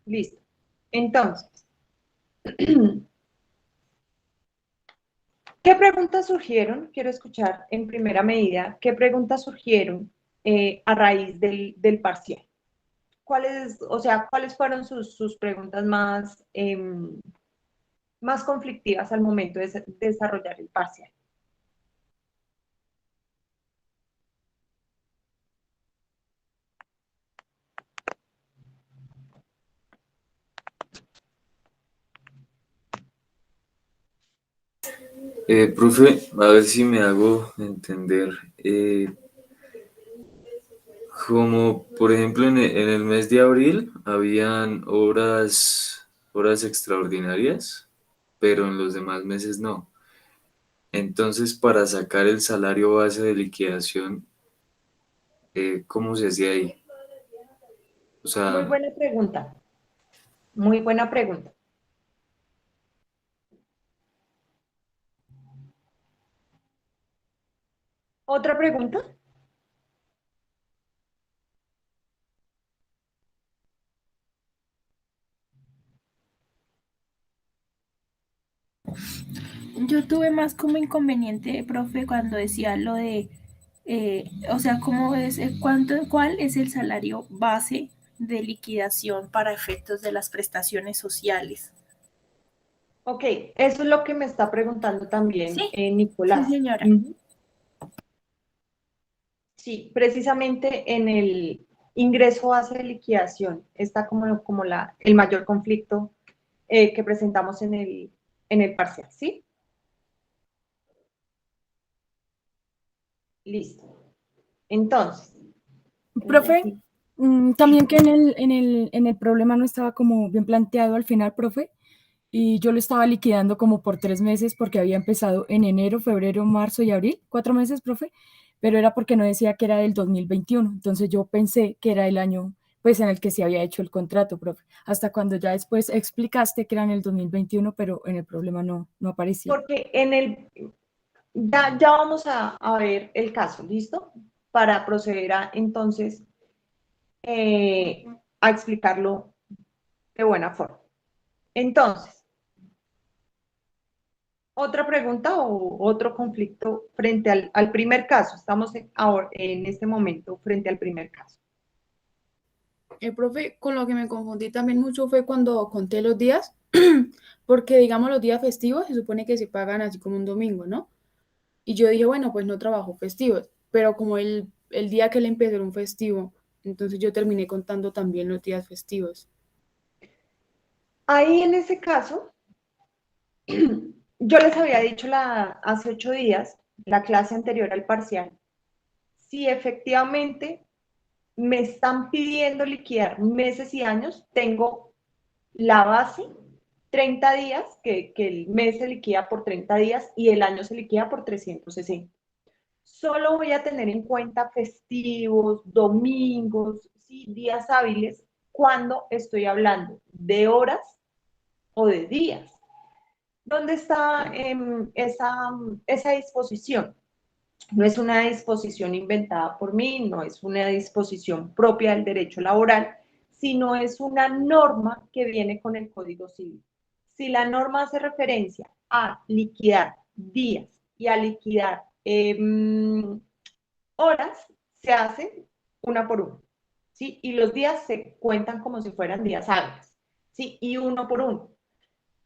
Listo. Entonces, ¿qué preguntas surgieron? Quiero escuchar en primera medida qué preguntas surgieron a raíz del parcial. ¿Cuáles, o sea, cuáles fueron sus preguntas más conflictivas al momento de desarrollar el parcial? Profe, a ver si me hago entender. Como por ejemplo en el mes de abril habían horas extraordinarias, pero en los demás meses no. Entonces, para sacar el salario base de liquidación, ¿cómo se hacía ahí? O Muy sea, buena pregunta, muy buena pregunta. ¿Otra pregunta? Yo tuve más como inconveniente, profe, cuando decía lo de, o sea, cómo es, cuál es el salario base de liquidación para efectos de las prestaciones sociales. Ok, eso es lo que me está preguntando también Sí, sí, Nicolás. señora. Ujú. Sí, precisamente en el ingreso base de liquidación está como el mayor conflicto que presentamos en el parcial, ¿sí? Listo. Entonces, Profe, también que en el problema no estaba como bien planteado al final, profe, y yo lo estaba liquidando como por 3 meses porque había empezado en enero, febrero, marzo y abril, 4 meses, profe, pero era porque no decía que era del 2021, entonces yo pensé que era el año pues en el que se había hecho el contrato, profe, hasta cuando ya después explicaste que era en el 2021, pero en el problema no aparecía. porque ya vamos a ver el caso, ¿listo? Para proceder entonces eh, a explicarlo de buena forma. Entonces, otra pregunta o otro conflicto frente al primer caso. Estamos ahora, en este momento frente al primer caso. Profe, con lo que me confundí también mucho fue cuando conté los días, porque digamos los días festivos se supone que se pagan así como un domingo, ¿no? Y yo dije, bueno, pues no trabajo festivos, pero como el día que le empezó era un festivo, entonces yo terminé contando también los días festivos. Ahí en ese caso, yo les había dicho hace 8 días, la clase anterior al parcial, si efectivamente me están pidiendo liquidar meses y años, tengo la base, 30 días, que el mes se liquida por 30 días y el año se liquida por 360. Solo voy a tener en cuenta festivos, domingos, ¿sí? Días hábiles, cuando estoy hablando de horas o de días. ¿Dónde está esa disposición? No es una disposición inventada por mí, no es una disposición propia del derecho laboral, sino es una norma que viene con el Código Civil. Si la norma hace referencia a liquidar días y a liquidar horas, se hace una por uno, ¿sí? Y los días se cuentan como si fueran días hábiles, ¿sí? Y uno por uno.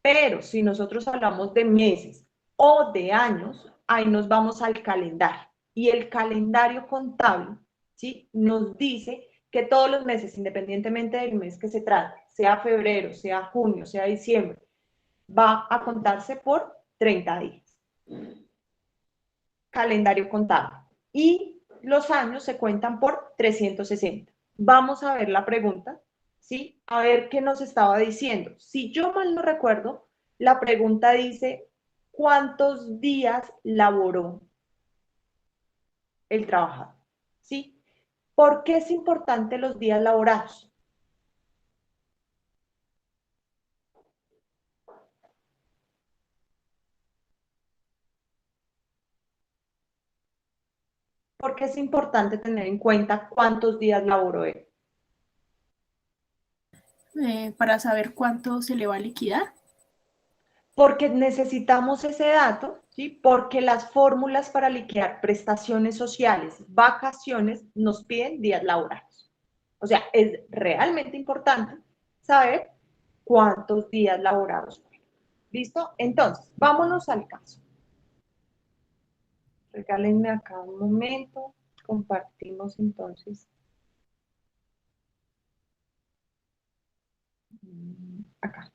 Pero si nosotros hablamos de meses o de años, ahí nos vamos al calendario. Y el calendario contable, ¿sí? Nos dice que todos los meses, independientemente del mes que se trate, sea febrero, sea junio, sea diciembre, va a contarse por 30 días. Calendario contable. Y los años se cuentan por 360. Vamos a ver la pregunta, ¿sí? A ver qué nos estaba diciendo. Si yo mal no recuerdo, la pregunta dice, ¿cuántos días laboró el trabajador? ¿Sí? ¿Por qué es importante los días laborados? ¿Por qué es importante tener en cuenta cuántos días laboró él? para saber cuánto se le va a liquidar. Porque necesitamos ese dato, ¿sí? Porque las fórmulas para liquidar prestaciones sociales, vacaciones, nos piden días laborados. O sea, es realmente importante saber cuántos días laborados. ¿Listo? Entonces, vámonos al caso. Regálenme acá un momento. Compartimos entonces. Acá.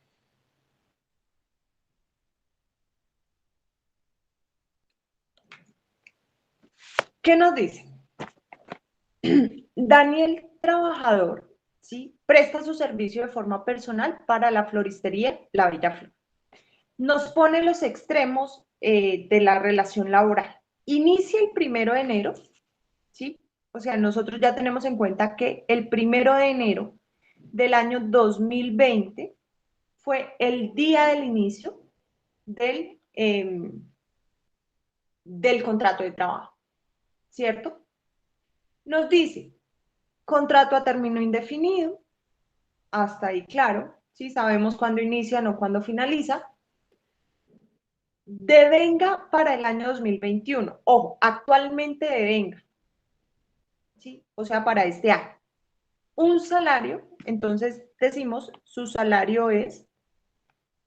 ¿Qué nos dice? Daniel, trabajador, ¿sí? Presta su servicio de forma personal para la floristería La Bella Flor. Nos pone los extremos de la relación laboral. Inicia el 1 de enero, ¿sí? O sea, nosotros ya tenemos en cuenta que el 1 de enero del año 2020 fue el día del inicio del contrato de trabajo, ¿cierto? Nos dice, contrato a término indefinido, hasta ahí claro, ¿sí? Sabemos cuándo inicia, no cuándo finaliza. Devenga para el año 2021. Ojo, actualmente devenga, ¿sí? O sea, para este año. Un salario, entonces decimos, su salario es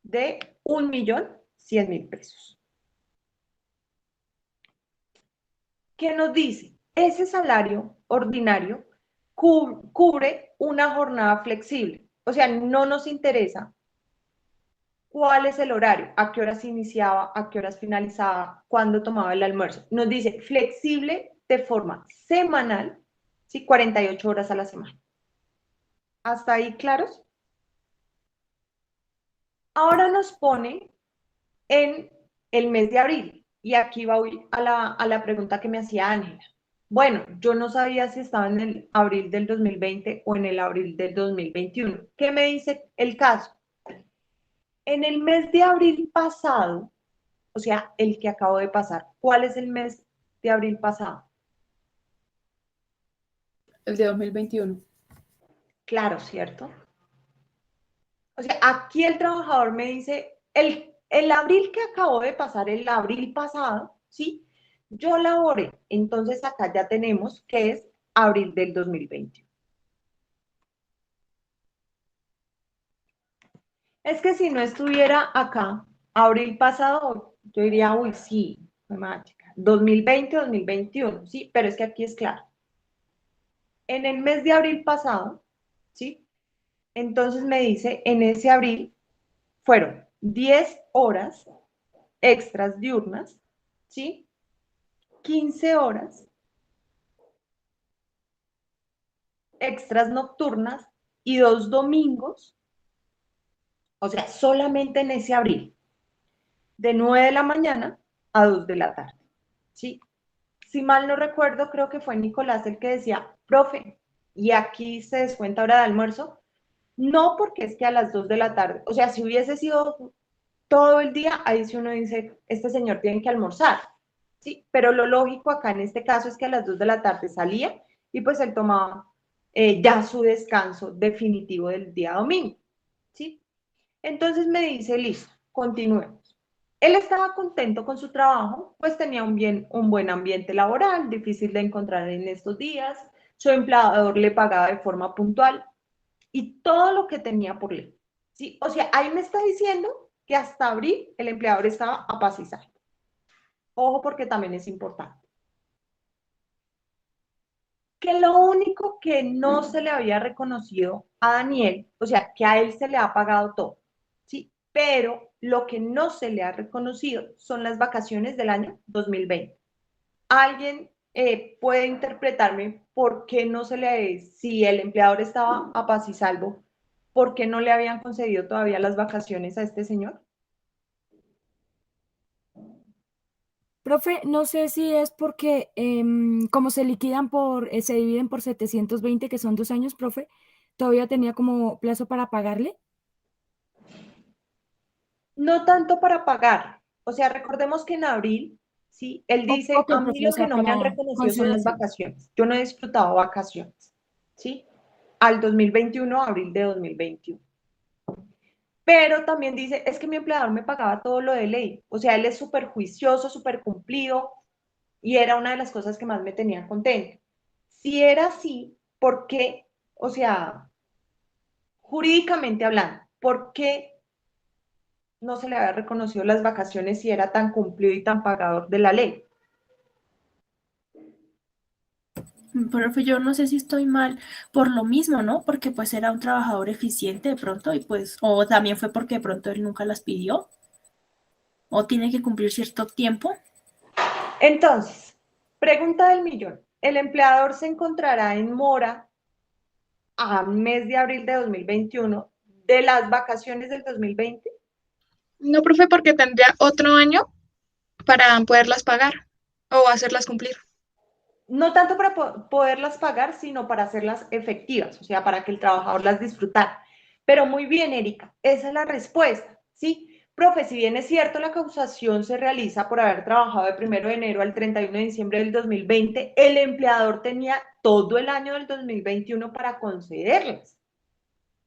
de 1.100.000 pesos. ¿Qué nos dice? Ese salario ordinario cubre una jornada flexible. O sea, no nos interesa cuál es el horario, a qué horas iniciaba, a qué horas finalizaba, cuándo tomaba el almuerzo. Nos dice flexible de forma semanal, ¿sí? 48 horas a la semana. ¿Hasta ahí claros? Ahora nos pone en el mes de abril. Y aquí voy a la pregunta que me hacía Ángela. Bueno, yo no sabía si estaba en el abril del 2020 o en el abril del 2021. ¿Qué me dice el caso? En el mes de abril pasado, o sea, el que acabo de pasar, ¿cuál es el mes de abril pasado? El de 2021. Claro, ¿cierto? O sea, aquí el trabajador me dice, el abril que acabo de pasar, el abril pasado, ¿sí? Yo laboré, entonces acá ya tenemos que es abril del 2020. Es que si no estuviera acá, abril pasado, yo diría, uy, sí, fue mágica. 2020, 2021, sí, pero es que aquí es claro. En el mes de abril pasado, ¿sí? Entonces me dice, en ese abril fueron 10 horas extras diurnas, ¿sí? 15 horas extras nocturnas y 2 domingos, o sea, solamente en ese abril, de 9 de la mañana a 2 de la tarde, ¿sí? Si mal no recuerdo, creo que fue Nicolás el que decía, profe, y aquí se descuenta hora de almuerzo. No, porque es que a las 2 de la tarde, o sea, si hubiese sido todo el día, ahí sí uno dice, este señor tiene que almorzar, ¿sí? Pero lo lógico acá en este caso es que a las 2 de la tarde salía y pues él tomaba ya su descanso definitivo del día domingo, ¿sí? Entonces me dice, listo, continuemos. Él estaba contento con su trabajo, pues tenía un buen ambiente laboral, difícil de encontrar en estos días, su empleador le pagaba de forma puntual y todo lo que tenía por ley, ¿sí? O sea, ahí me está diciendo que hasta abril el empleador estaba a paz y salvo. Ojo porque también es importante. Que lo único que no se le había reconocido a Daniel, o sea, que a él se le ha pagado todo, ¿sí? Pero lo que no se le ha reconocido son las vacaciones del año 2020. ¿Alguien puede interpretarme por qué no se le, si el empleador estaba a paz y salvo, por qué no le habían concedido todavía las vacaciones a este señor? Profe, no sé si es porque como se liquidan se dividen por 720, que son 2 años, profe, todavía tenía como plazo para pagarle. No tanto para pagar. O sea, recordemos que en abril, ¿sí? Él dice, Ok, a mí profe, o lo que sea, no me han para reconocido son las consideración. vacaciones. Yo no he disfrutado vacaciones, ¿sí? al 2021, abril de 2021. Pero también dice, es que mi empleador me pagaba todo lo de ley. O sea, él es súper juicioso, súper cumplido, y era una de las cosas que más me tenía contento. Si era así, ¿por qué? O sea, jurídicamente hablando, ¿por qué no se le había reconocido las vacaciones si era tan cumplido y tan pagador de la ley? Profe, yo no sé si estoy mal por lo mismo, ¿no? Porque pues era un trabajador eficiente de pronto y pues, o también fue porque de pronto él nunca las pidió, o tiene que cumplir cierto tiempo. Entonces, pregunta del millón. ¿El empleador se encontrará en mora a mes de abril de 2021 de las vacaciones del 2020? No, profe, porque tendría otro año para poderlas pagar o hacerlas cumplir. No tanto para poderlas pagar, sino para hacerlas efectivas, o sea, para que el trabajador las disfrutara. Pero muy bien, Erika, esa es la respuesta, ¿sí? Profe, si bien es cierto, la causación se realiza por haber trabajado de 1 de enero al 31 de diciembre del 2020, el empleador tenía todo el año del 2021 para concederlas,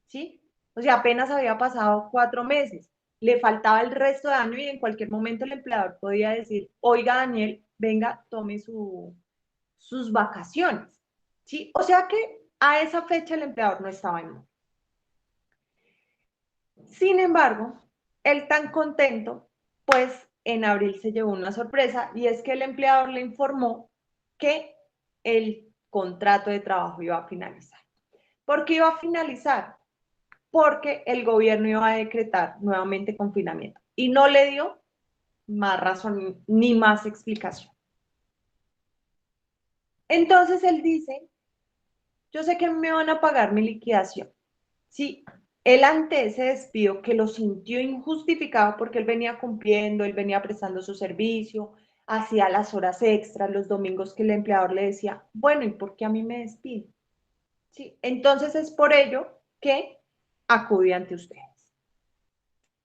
¿sí? O sea, apenas había pasado 4 meses, le faltaba el resto de año y en cualquier momento el empleador podía decir, oiga, Daniel, venga, tome sus vacaciones, ¿sí? O sea que a esa fecha el empleador no estaba en mora. Sin embargo, él tan contento, pues en abril se llevó una sorpresa y es que el empleador le informó que el contrato de trabajo iba a finalizar. ¿Por qué iba a finalizar? Porque el gobierno iba a decretar nuevamente confinamiento y no le dio más razón ni más explicación. Entonces él dice, yo sé que me van a pagar mi liquidación. Sí, él ante ese despido que lo sintió injustificado porque él venía cumpliendo, él venía prestando su servicio, hacía las horas extras, los domingos que el empleador le decía, bueno, ¿y por qué a mí me despide? Sí, entonces es por ello que acudí ante ustedes.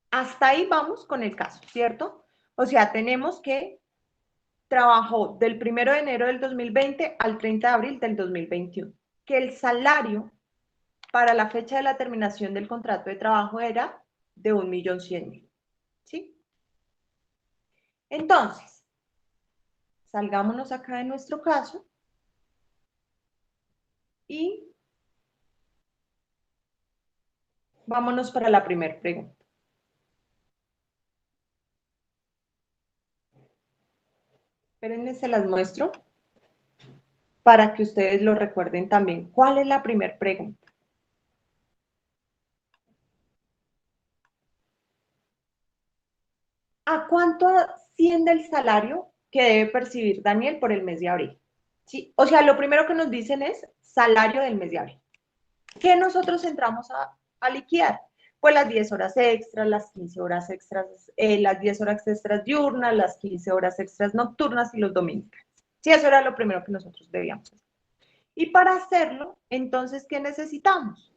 Hasta ahí vamos con el caso, ¿cierto? O sea, tenemos que trabajó del 1 de enero del 2020 al 30 de abril del 2021, que el salario para la fecha de la terminación del contrato de trabajo era de 1.100.000, ¿sí? Entonces, salgámonos acá de nuestro caso y vámonos para la primera pregunta. Espérenme, se las muestro para que ustedes lo recuerden también. ¿Cuál es la primera pregunta? ¿A cuánto asciende el salario que debe percibir Daniel por el mes de abril? ¿Sí? O sea, lo primero que nos dicen es salario del mes de abril. ¿Qué nosotros entramos a liquidar? Pues las 10 horas extras, las 15 horas extras, las 10 horas extras diurnas, las 15 horas extras nocturnas y los domingos. Sí, eso era lo primero que nosotros debíamos hacer. Y para hacerlo, entonces, ¿qué necesitamos?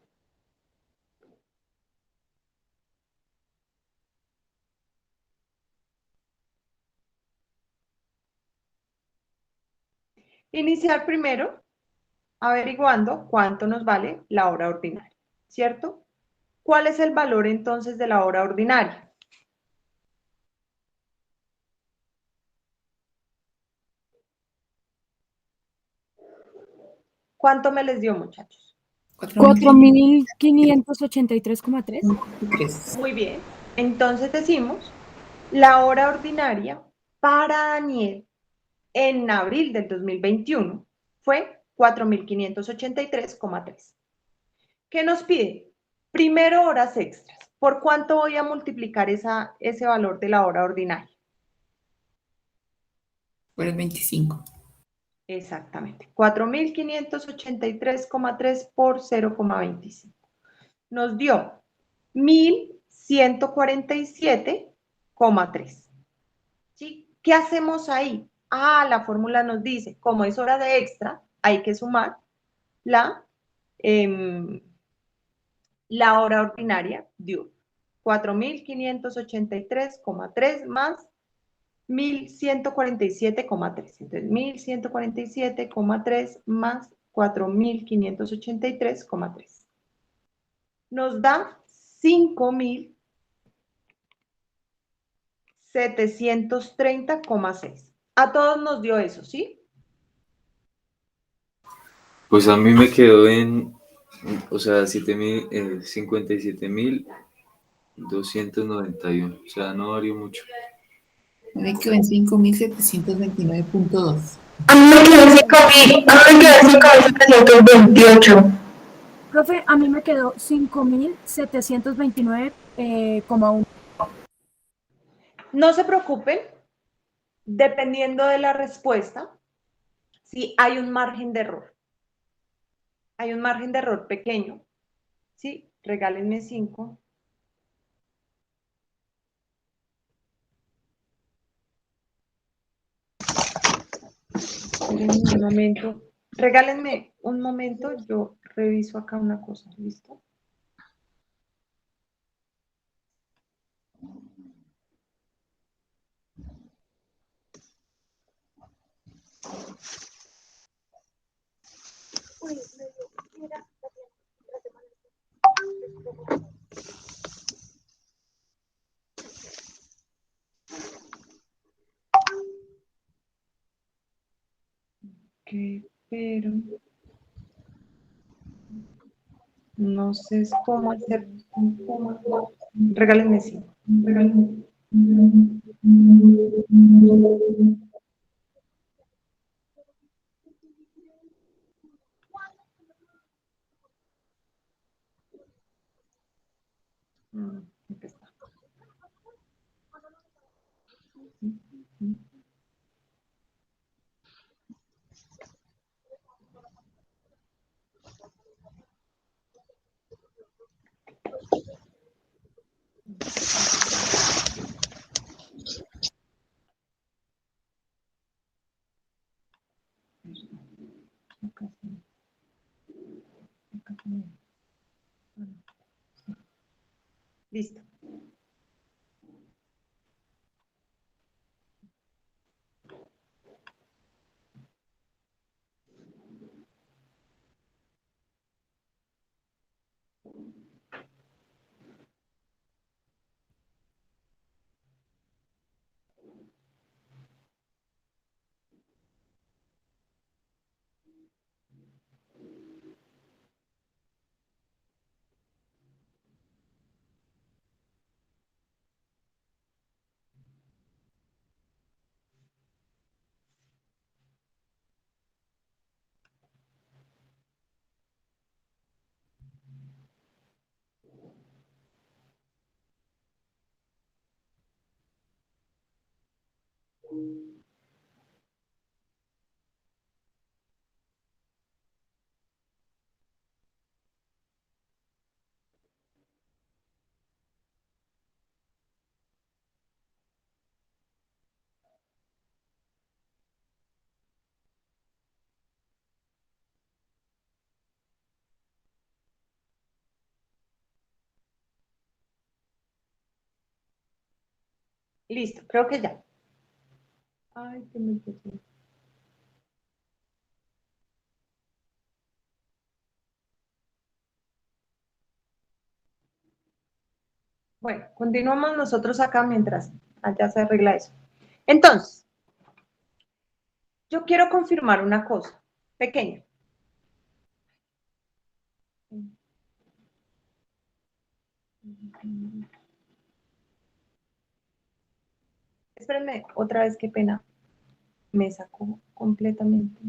Iniciar primero averiguando cuánto nos vale la hora ordinaria, ¿cierto? ¿Cuál es el valor entonces de la hora ordinaria? ¿Cuánto me les dio, muchachos? 4.583,3. Muy bien. Entonces decimos, la hora ordinaria para Daniel en abril del 2021 fue 4.583,3. ¿Qué nos pide? Primero, horas extras. ¿Por cuánto voy a multiplicar ese valor de la hora ordinaria? Por el 25. Exactamente. 4.583,3 por 0,25. Nos dio 1.147,3. ¿Sí? ¿Qué hacemos ahí? Ah, la fórmula nos dice, como es hora de extra, hay que sumar la, la hora ordinaria diurna. 4.583,3 más 1.147,3. Entonces, 1.147,3 más 4.583,3. Nos da 5.730,6. A todos nos dio eso, ¿sí? Pues a mí me quedó en, o sea, 57.291. O sea, no varió mucho. Me quedó en 5.729.2. A mí me quedó 5.728. Profe, a mí me quedó 5.729,1. No se preocupen, dependiendo de la respuesta, si hay un margen de error. Hay un margen de error pequeño, ¿sí? Regálenme 5. Un momento. Regálenme un momento, yo reviso acá una cosa, ¿listo? Ok, pero no sé cómo hacer. Regálenme 5. Aquí está. Listo. Listo, creo que ya. Ay, qué me puse. Bueno, continuamos nosotros acá mientras allá se arregla eso. Entonces, yo quiero confirmar una cosa pequeña. Espérenme, otra vez, qué pena. Me sacó completamente.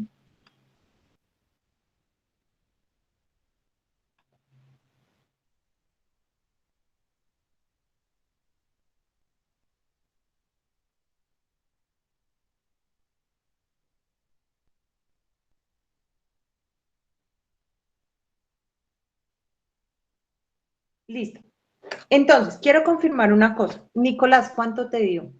Listo. Entonces, quiero confirmar una cosa. Nicolás, ¿cuánto te dio?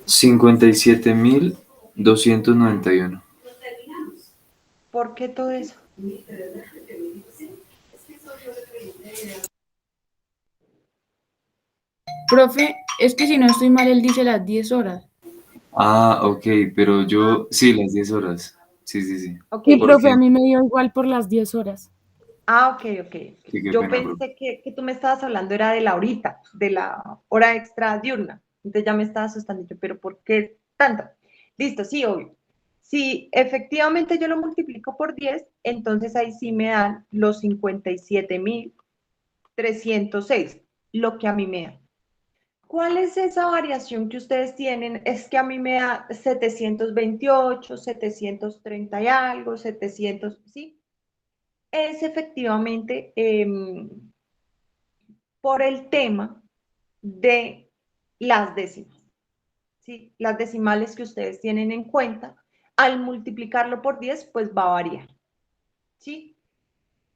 57.291. ¿Por qué todo eso? Profe, es que si no estoy mal, él dice las 10 horas. Ah, ok, pero yo, sí, las 10 horas. Sí, sí, sí. Ok. Sí, ¿Por profe, qué? a mí me dio igual por las 10 horas. Ah, ok, ok. Sí, qué Yo pena, profe. pensé que tú me estabas hablando era de la horita, de la hora extra diurna. Entonces ya me estaba asustando yo, pero ¿por qué tanto? Listo, sí, obvio. Si efectivamente yo lo multiplico por 10, entonces ahí sí me dan los 57.306, lo que a mí me da. ¿Cuál es esa variación que ustedes tienen? Es que a mí me da 728, 730 y algo, 700, ¿sí? Es efectivamente por el tema de las décimas, ¿sí? Las decimales que ustedes tienen en cuenta, al multiplicarlo por 10, pues va a variar, ¿sí?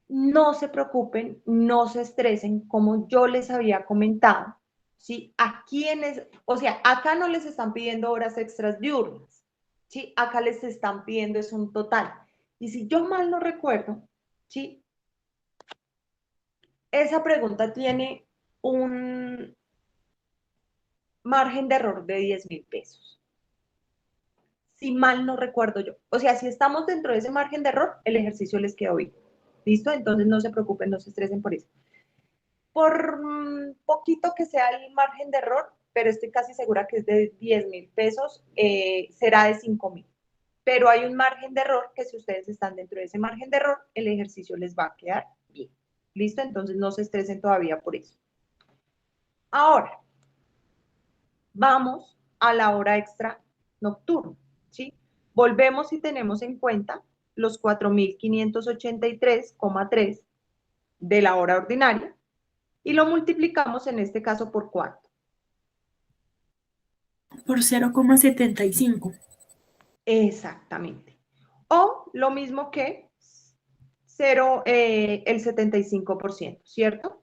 No se preocupen, no se estresen, como yo les había comentado, ¿sí? O sea, acá no les están pidiendo horas extras diurnas, ¿sí? Acá les están pidiendo es un total. Y si yo mal no recuerdo, ¿sí? Esa pregunta tiene un margen de error de 10.000 pesos. Si mal no recuerdo yo. O sea, si estamos dentro de ese margen de error, el ejercicio les quedó bien. ¿Listo? Entonces no se preocupen, no se estresen por eso. Por poquito que sea el margen de error, pero estoy casi segura que es de 10.000 pesos, será de 5.000. Pero hay un margen de error que si ustedes están dentro de ese margen de error, el ejercicio les va a quedar bien. ¿Listo? Entonces no se estresen todavía por eso. Ahora, vamos a la hora extra nocturna, ¿sí? Volvemos y tenemos en cuenta los 4.583,3 de la hora ordinaria y lo multiplicamos en este caso por ¿cuánto? Por 0,75. Exactamente. O lo mismo que 0, el 75%, ¿cierto?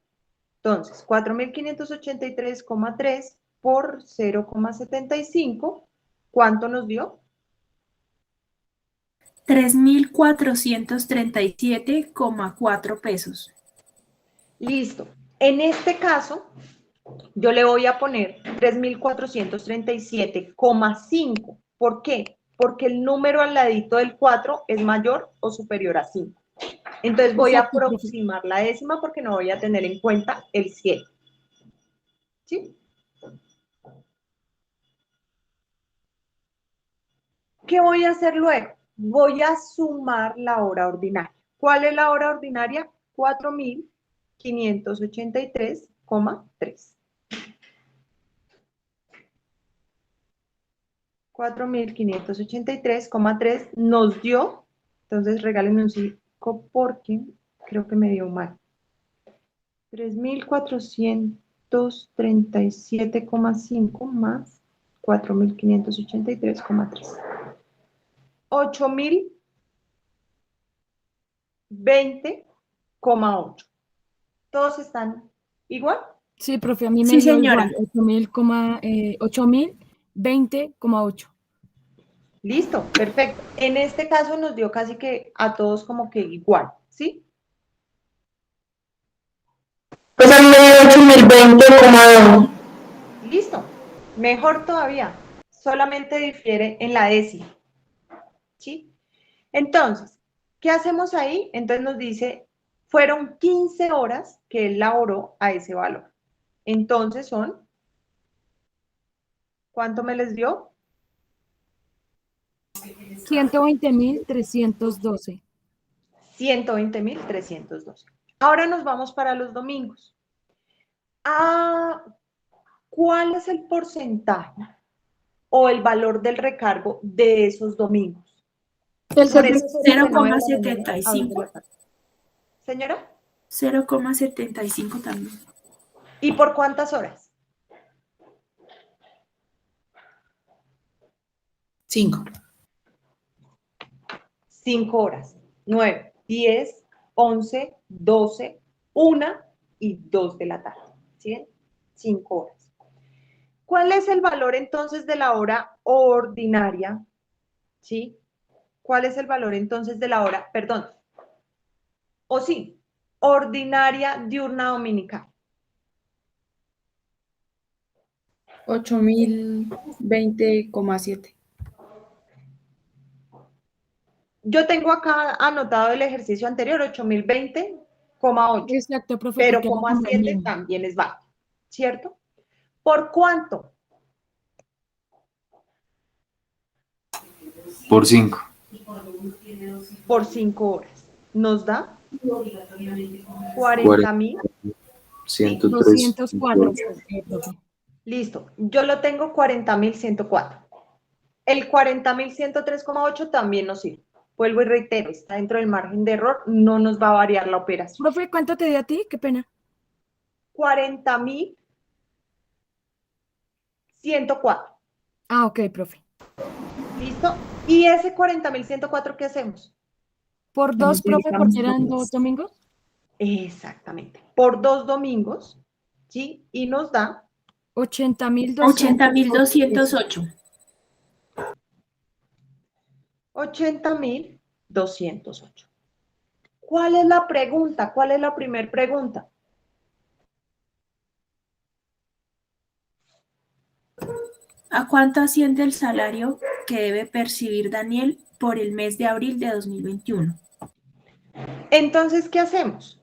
Entonces, 4.583,3 por 0,75, ¿cuánto nos dio? 3.437,4 pesos. Listo. En este caso, yo le voy a poner 3.437,5. ¿Por qué? Porque el número al ladito del 4 es mayor o superior a 5. Entonces voy a Exacto, profe. aproximar la décima porque no voy a tener en cuenta el 7. ¿Sí? ¿Qué voy a hacer luego? Voy a sumar la hora ordinaria. ¿Cuál es la hora ordinaria? 4.583,3. 4.583,3 nos dio, entonces regálenme un 5 porque creo que me dio mal. 3.437,5 más 4.583,3. 8.020,8. ¿Todos están igual? Sí, profe, a mí me Sí, dio igual, señora. 8.020,8. Listo, perfecto. En este caso nos dio casi que a todos como que igual, ¿sí? Pues a mí me dio 8020,2. Listo. Mejor todavía. Solamente difiere en la décima, ¿sí? Entonces, ¿qué hacemos ahí? Entonces nos dice, fueron 15 horas que él laboró a ese valor. Entonces son, ¿cuánto me les dio? 120.312. 120.312. Ahora nos vamos para los domingos. Ah, ¿cuál es el porcentaje o el valor del recargo de esos domingos? El Por eso sería de 9 de la mañana a 2 de 0,75. la tarde. Señora, 0,75 también. ¿y por cuántas horas? 5. 5 horas. 9, 10, 11, 12, 1 y 2 de la tarde. ¿Sí? 5 horas. ¿Cuál es el valor entonces de la hora ordinaria? ¿Sí? ¿Cuál es el valor entonces de la hora, perdón, o sí, ordinaria diurna dominical? 8.020,7. Yo tengo acá anotado el ejercicio anterior, 8.020,8, Exacto, profe, pero porque como era como el asciende mismo. también es bajo, ¿cierto? ¿Por cuánto? Por 5. Por 5 horas. Nos da 40, 40.000. 204, 103.8. profe. Listo. Yo lo tengo 40.104. El 40.103,8 también nos sirve. Vuelvo y reitero, está dentro del margen de error, no nos va a variar la operación. Profe, ¿cuánto te dio a ti? Qué pena. 40.104. Ah, ok, profe. ¿Listo? ¿Y ese 40.104 qué hacemos? Por Lo 2, profe, porque multiplicamos por eran 2 dos. domingos. Exactamente. Por 2 domingos, ¿sí? Y nos da 80.208 pesos. 80.208. 80.208. ¿Cuál es la pregunta? ¿Cuál es la primera pregunta? ¿A cuánto asciende el salario que debe percibir Daniel por el mes de abril de 2021? Entonces, ¿qué hacemos?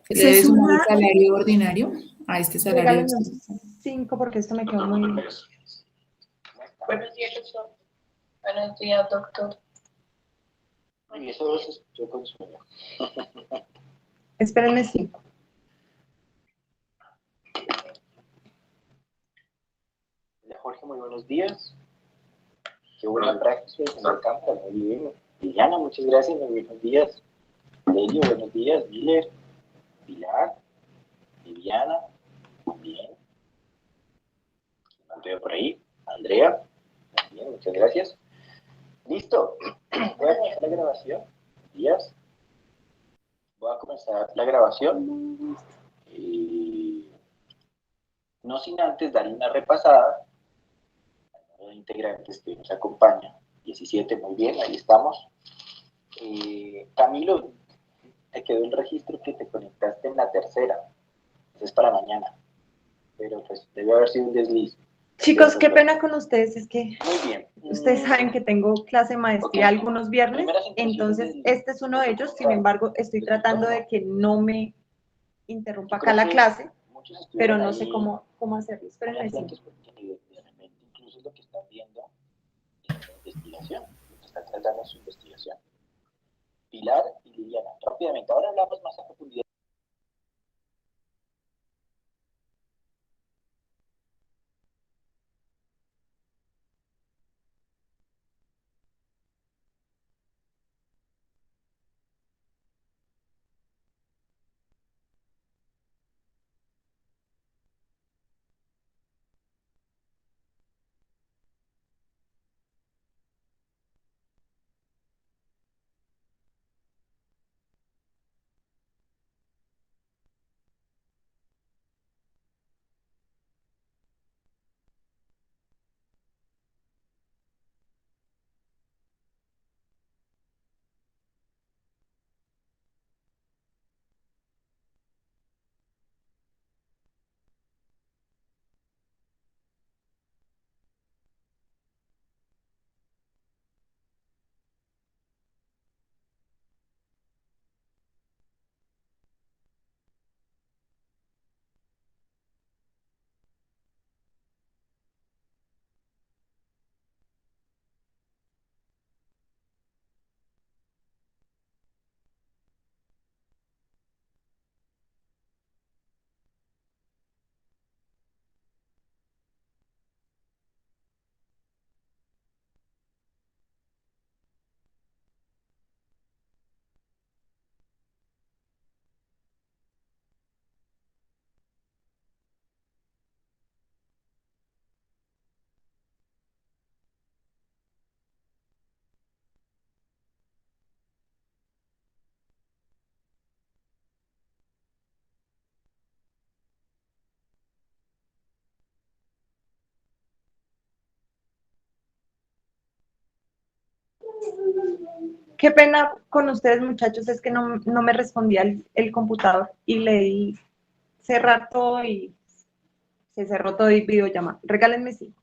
Se le Se debe sumar el suma, salario ordinario a este salario Regálenme extra. 5 porque esto me quedó muy... Buenos días, doctor. Buenos días, doctor. Y eso se escuchó con sueño. Espérenme 5. Hola, Jorge, muy buenos días. Qué buena práctica, me encanta, muy bien. Liliana, muchas gracias, muy buenos días. Lelio, buenos días. Miller, Pilar, Viviana, muy bien. ¿Quién más veo por ahí? Andrea, muy bien, muchas gracias. Listo, voy a comenzar la grabación. Días. Voy a comenzar la grabación. No sin antes dar una repasada al número de integrantes que nos acompaña. 17, muy bien, ahí estamos. Camilo, te quedó el registro que te conectaste en la tercera. Eso es para mañana. Pero pues debe haber sido un desliz. Chicos, qué pena con ustedes, es que Muy bien. ustedes saben que tengo clase de maestría Ok. algunos viernes, Primeras impresiones entonces del- este es uno de ellos, sin embargo, estoy tratando de que no me interrumpa acá Creo la que clase, muchos pero estuvieron no ahí sé cómo hacerlo. muy Espérenme, sí. atentos porque de repente incluso es lo que están viendo en la investigación, lo que están tratando en su investigación. Pilar y Liliana, rápidamente, ahora hablamos más a profundidad. Qué pena con ustedes, muchachos, es que no me respondía el computador y le di cerrar todo y se cerró todo y videollamada. Regálenme 5.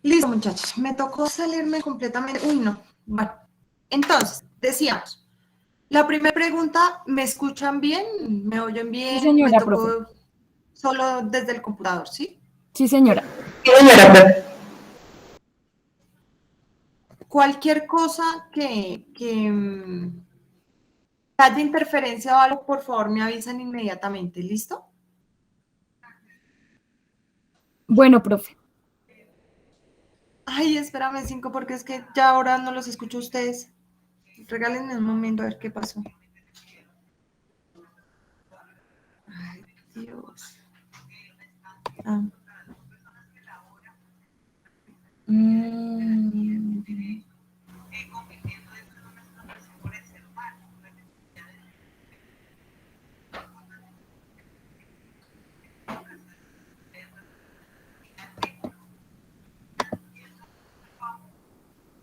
Listo, muchachos. Me tocó salirme completamente. Uy, no. Bueno, entonces, decíamos, la primera pregunta, ¿me escuchan bien? ¿Me oyen Sí, bien? Me señora, profe. tocó solo desde el computador, ¿sí? Sí, señora. Cualquier cosa que haya interferencia o algo, por favor, me avisan inmediatamente. ¿Listo? Bueno, profe. Ay, espérame 5 porque es que ya ahora no los escucho a ustedes. Regálenme un momento a ver qué pasó. Ay, Dios. Ah. Mm.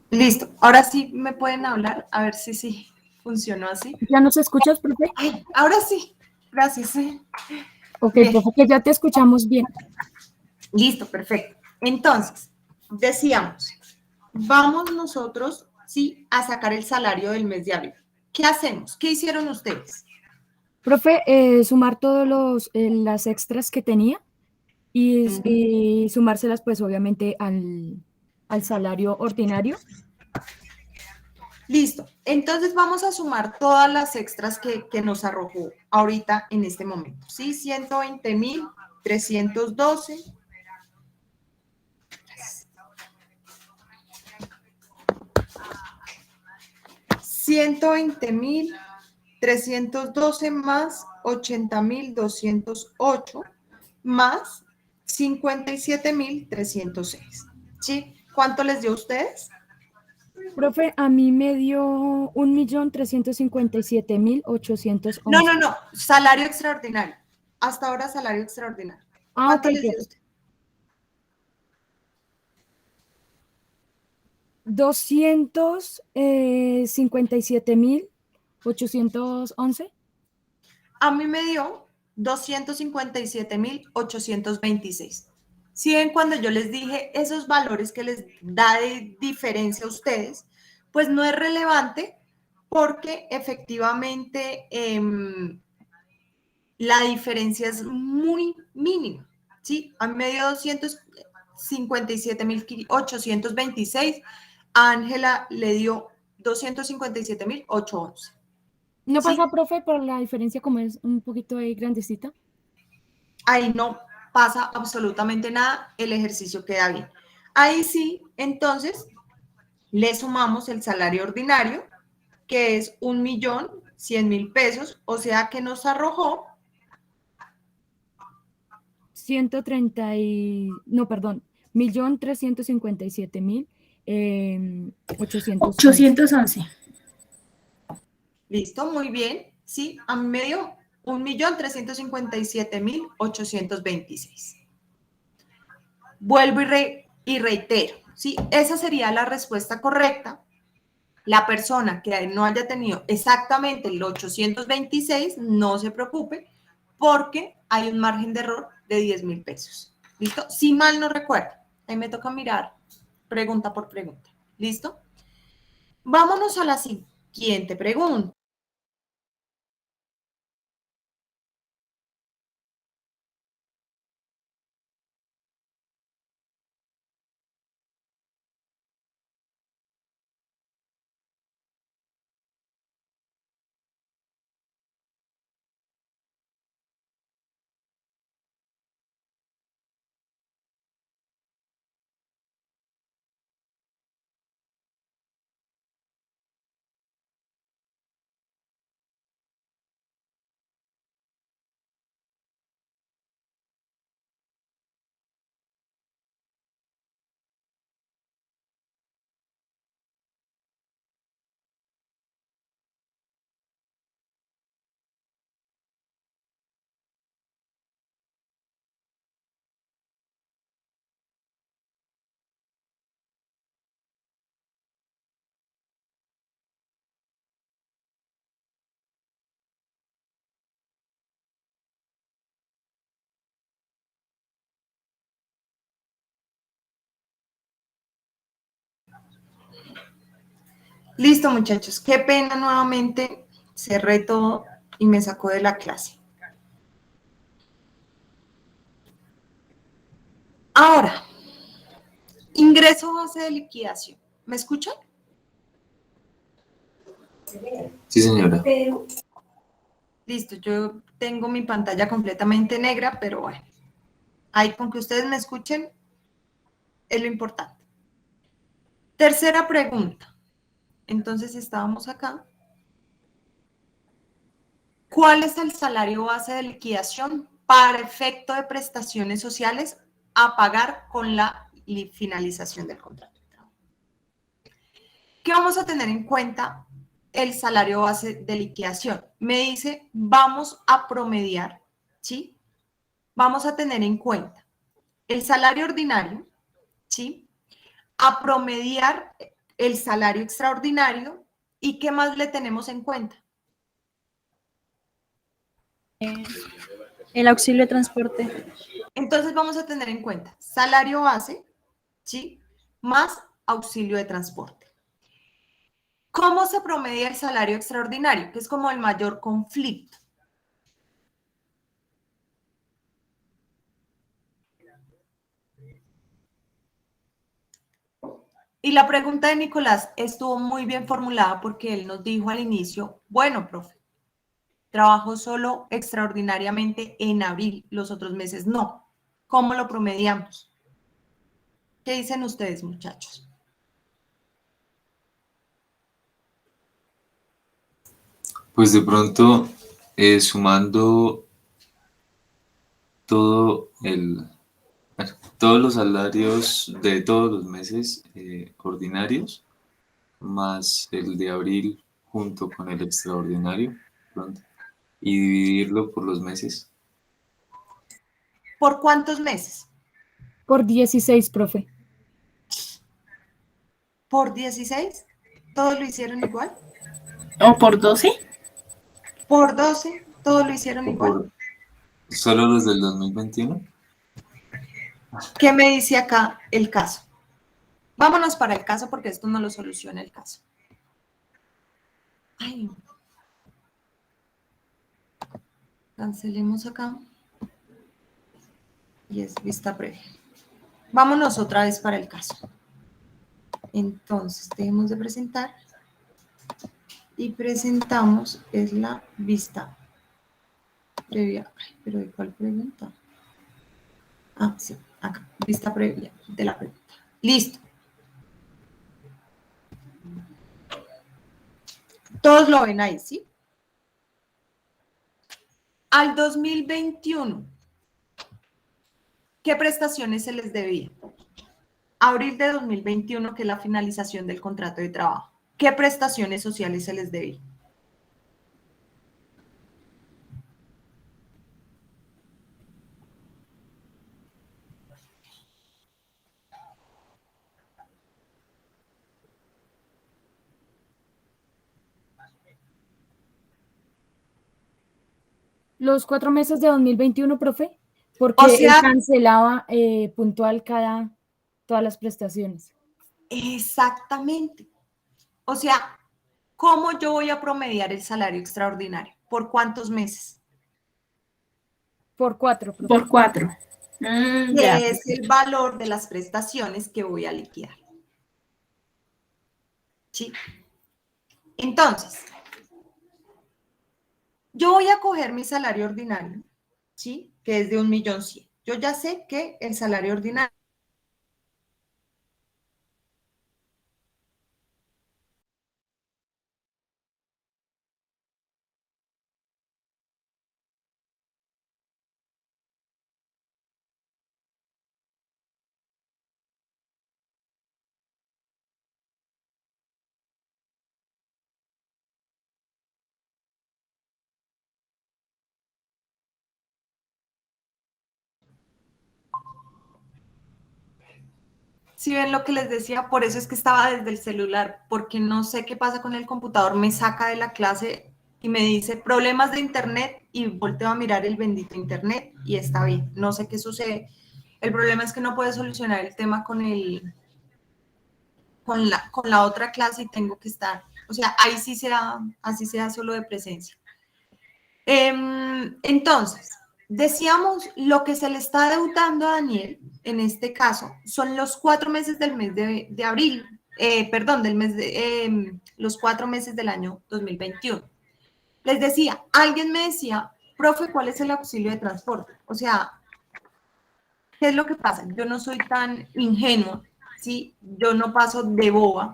Listo. Ahora sí me pueden hablar. A ver si sí funcionó así. ¿Ya nos escuchas, profe? Ay, ahora sí. Gracias. Ok, Bien. profe, que ya te escuchamos bien. Listo, perfecto. Entonces, decíamos, vamos nosotros, sí, a sacar el salario del mes de abril. ¿Qué hacemos? ¿Qué hicieron ustedes? Profe, sumar todos las extras que tenía y sumárselas, pues, obviamente, al salario ordinario. Listo. Entonces vamos a sumar todas las extras que nos arrojó ahorita en este momento. ¿Sí? 120.312. 120.312 más 80.208 más 57.306. ¿Sí? ¿Cuánto les dio a ustedes? Profe, a mí me dio 1.357.811. No. Salario extraordinario. Hasta ahora salario extraordinario. Ah, ok, ¿Cuánto les dio a profe. usted? 257.811. A mí me dio 257.826. Si ven, cuando yo les dije esos valores que les da de diferencia a ustedes, pues no es relevante porque efectivamente la diferencia es muy mínima. ¿Sí? A mí me dio 257.826. A Ángela le dio 257.811. ¿No ¿Sí? pasa, profe, por la diferencia como es un poquito ahí grandecita? Ahí no pasa absolutamente nada, el ejercicio queda bien. Ahí sí, entonces, le sumamos el salario ordinario, que es 1.100.000 pesos, o sea que nos arrojó No, perdón, 1.357.000 811. 811. listo, muy bien, sí, a mí me dio 1.357.826. Vuelvo y reitero, ¿sí? Esa sería la respuesta correcta. La persona que no haya tenido exactamente el 826, no se preocupe, porque hay un margen de error de 10.000 pesos. ¿Listo? Si mal no recuerdo, ahí me toca mirar pregunta por pregunta. ¿Listo? Vámonos a la siguiente pregunta. Listo, muchachos. Qué pena nuevamente. Cerré todo y me sacó de la clase. Ahora, ingreso base de liquidación. ¿Me escuchan? Sí, señora. Listo, yo tengo mi pantalla completamente negra, pero bueno. Ahí con que ustedes me escuchen es lo importante. Tercera pregunta. Entonces estábamos acá. ¿Cuál es el salario base de liquidación para efecto de prestaciones sociales a pagar con la finalización del contrato de trabajo? ¿Qué vamos a tener en cuenta? El salario base de liquidación. Me dice, vamos a promediar, ¿sí? Vamos a tener en cuenta el salario ordinario, ¿sí? A promediar el salario extraordinario y ¿qué más le tenemos en cuenta? El auxilio de transporte. Entonces vamos a tener en cuenta salario base, ¿sí? Más auxilio de transporte. ¿Cómo se promedia el salario extraordinario? Que es como el mayor conflicto. Y la pregunta de Nicolás estuvo muy bien formulada porque él nos dijo al inicio, bueno, profe, trabajo solo extraordinariamente en abril, los otros meses no. ¿Cómo lo promediamos? ¿Qué dicen ustedes, muchachos? Pues de pronto, sumando todo todos los salarios de todos los meses ordinarios, más el de abril junto con el extraordinario, pronto, y dividirlo por los meses. ¿Por cuántos meses? Por 16, profe. ¿Por 16? ¿Todos lo hicieron igual? ¿O por 12? ¿Por 12? ¿Todos lo hicieron ¿O igual? por solo los del 2021? ¿Qué me dice acá el caso? Vámonos para el caso porque esto no lo soluciona el caso. Ay. Cancelemos acá. Y es vista previa. Vámonos otra vez para el caso. Entonces, dejemos de presentar. Y presentamos, es la vista previa. Ay, pero ¿de cuál pregunta? Ah, sí, acá. Vista previa de la pregunta. Listo. Todos lo ven ahí, ¿sí? Al 2021, ¿qué prestaciones se les debía? Abril de 2021, que es la finalización del contrato de trabajo. ¿Qué prestaciones sociales se les debía? Los 4 meses de 2021, profe, porque O sea, él cancelaba puntual todas las prestaciones. exactamente. O sea, ¿cómo yo voy a promediar el salario extraordinario? ¿Por cuántos meses? Por 4, profe. Por 4. Ya. Que es el valor de las prestaciones que voy a liquidar. ¿Sí? Entonces, yo voy a coger mi salario ordinario, ¿sí? Que es de 1.100.000. Yo ya sé que el salario ordinario ¿sí ven lo que les decía? Por eso es que estaba desde el celular, porque no sé qué pasa con el computador, me saca de la clase y me dice problemas de internet y volteo a mirar el bendito internet y está bien, no sé qué sucede. El problema es que no puede solucionar el tema con con la otra clase y tengo que estar. O sea, ahí sí sea, así sea solo de presencia. Entonces, decíamos, lo que se le está deudando a Daniel, en este caso, son los 4 meses del mes de abril, perdón, los 4 meses del año 2021. Les decía, alguien me decía, profe, ¿cuál es el auxilio de transporte? O sea, ¿qué es lo que pasa? Yo no soy tan ingenua, ¿sí? Yo no paso de boba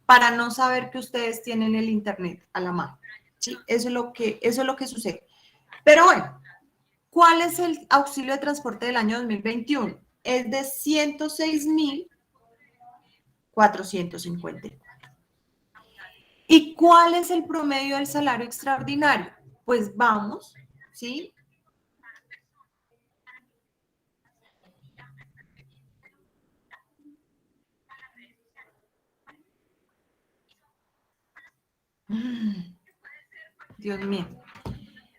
para no saber que ustedes tienen el internet a la mano, ¿sí? Eso es lo que sucede. Pero bueno, ¿cuál es el auxilio de transporte del año 2021? Es de 106.454. ¿Y cuál es el promedio del salario extraordinario? Pues vamos, ¿sí? Dios mío.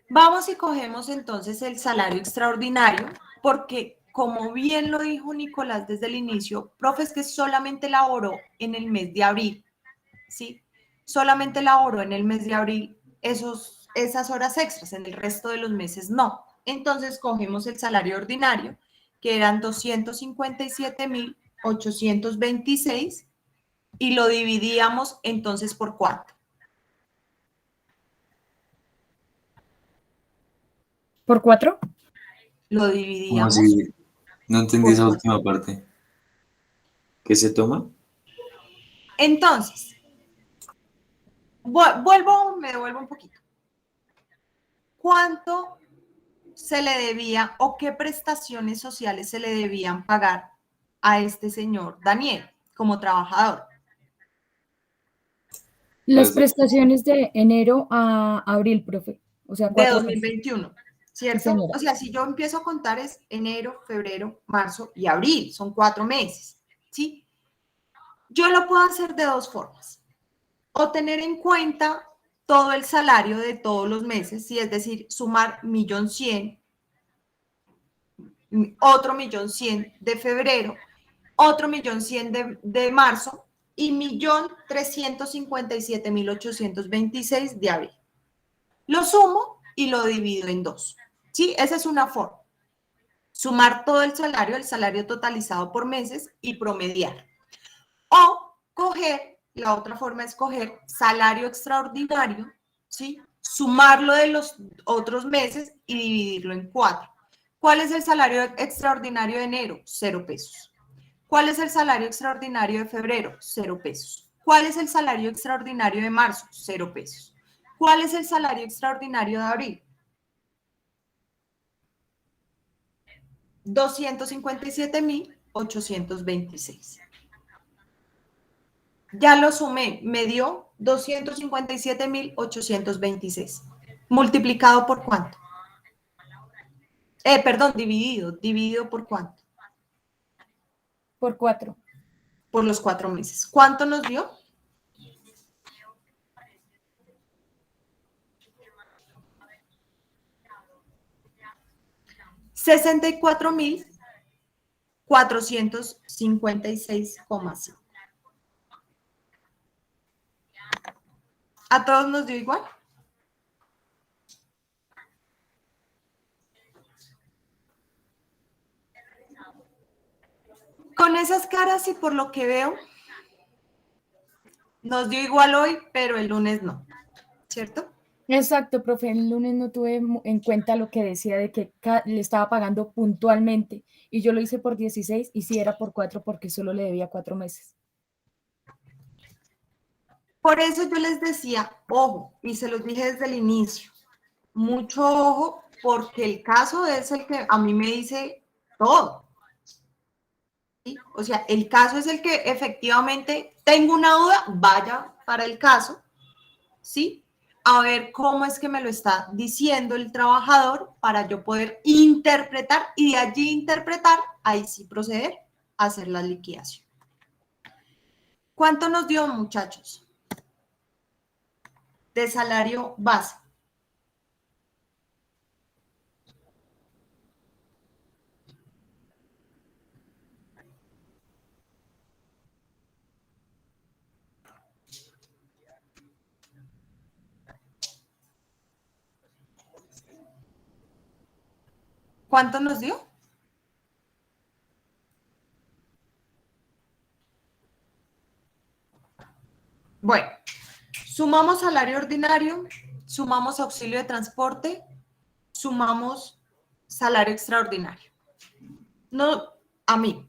Vamos y cogemos entonces el salario extraordinario, porque como bien lo dijo Nicolás desde el inicio, profe, es que solamente laboró en el mes de abril, ¿sí? Solamente laboró en el mes de abril esas horas extras, en el resto de los meses no. Entonces cogemos el salario ordinario, que eran 257.826, y lo dividíamos entonces por ¿cuánto? ¿Por 4? Lo ¿Cómo dividíamos así? No entendí por esa 4. última parte. ¿Qué se toma? Entonces, me devuelvo un poquito. ¿Cuánto se le debía o qué prestaciones sociales se le debían pagar a este señor Daniel como trabajador? Las Las de- prestaciones de enero a abril, profe. O sea, De 4 meses. 2021, Sí, ¿cierto? señora. O sea, si yo empiezo a contar es enero, febrero, marzo y abril, son 4 meses, ¿sí? Yo lo puedo hacer de dos formas. O tener en cuenta todo el salario de todos los meses, ¿sí? Es decir, sumar 1.100.000, otro 1.100.000 de febrero, otro 1.100.000 de marzo y 1.357.826 de abril. Lo sumo y lo divido en dos. ¿Sí? Esa es una forma. Sumar todo el salario totalizado por meses y promediar. O coger, la otra forma es coger salario extraordinario, ¿sí? Sumarlo de los otros meses y dividirlo en 4. ¿Cuál es el salario extraordinario de enero? 0 pesos. ¿Cuál es el salario extraordinario de febrero? 0 pesos. ¿Cuál es el salario extraordinario de marzo? 0 pesos. ¿Cuál es el salario extraordinario de abril? 257.826. Ya lo sumé, me dio 257.826. ¿Multiplicado por cuánto? Perdón, dividido por cuánto? Por 4. Por los 4 meses. ¿Cuánto nos dio? $64.456,5. ¿A todos nos dio igual? Con esas caras y por lo que veo, nos dio igual hoy, pero el lunes no, ¿cierto? Exacto, profe. El lunes no tuve en cuenta lo que decía de que le estaba pagando puntualmente y yo lo hice por 16 y sí era por 4 porque solo le debía 4 meses. Por eso yo les decía, ojo, y se los dije desde el inicio, mucho ojo, porque el caso es el que a mí me dice todo. ¿Sí? O sea, el caso es el que efectivamente tengo una duda, vaya para el caso, ¿sí? A ver cómo es que me lo está diciendo el trabajador para yo poder interpretar y de allí interpretar, ahí sí proceder a hacer la liquidación. ¿Cuánto nos dio, muchachos? De salario base. ¿Cuánto nos dio? Bueno, sumamos salario ordinario, sumamos auxilio de transporte, sumamos salario extraordinario. No, a mí,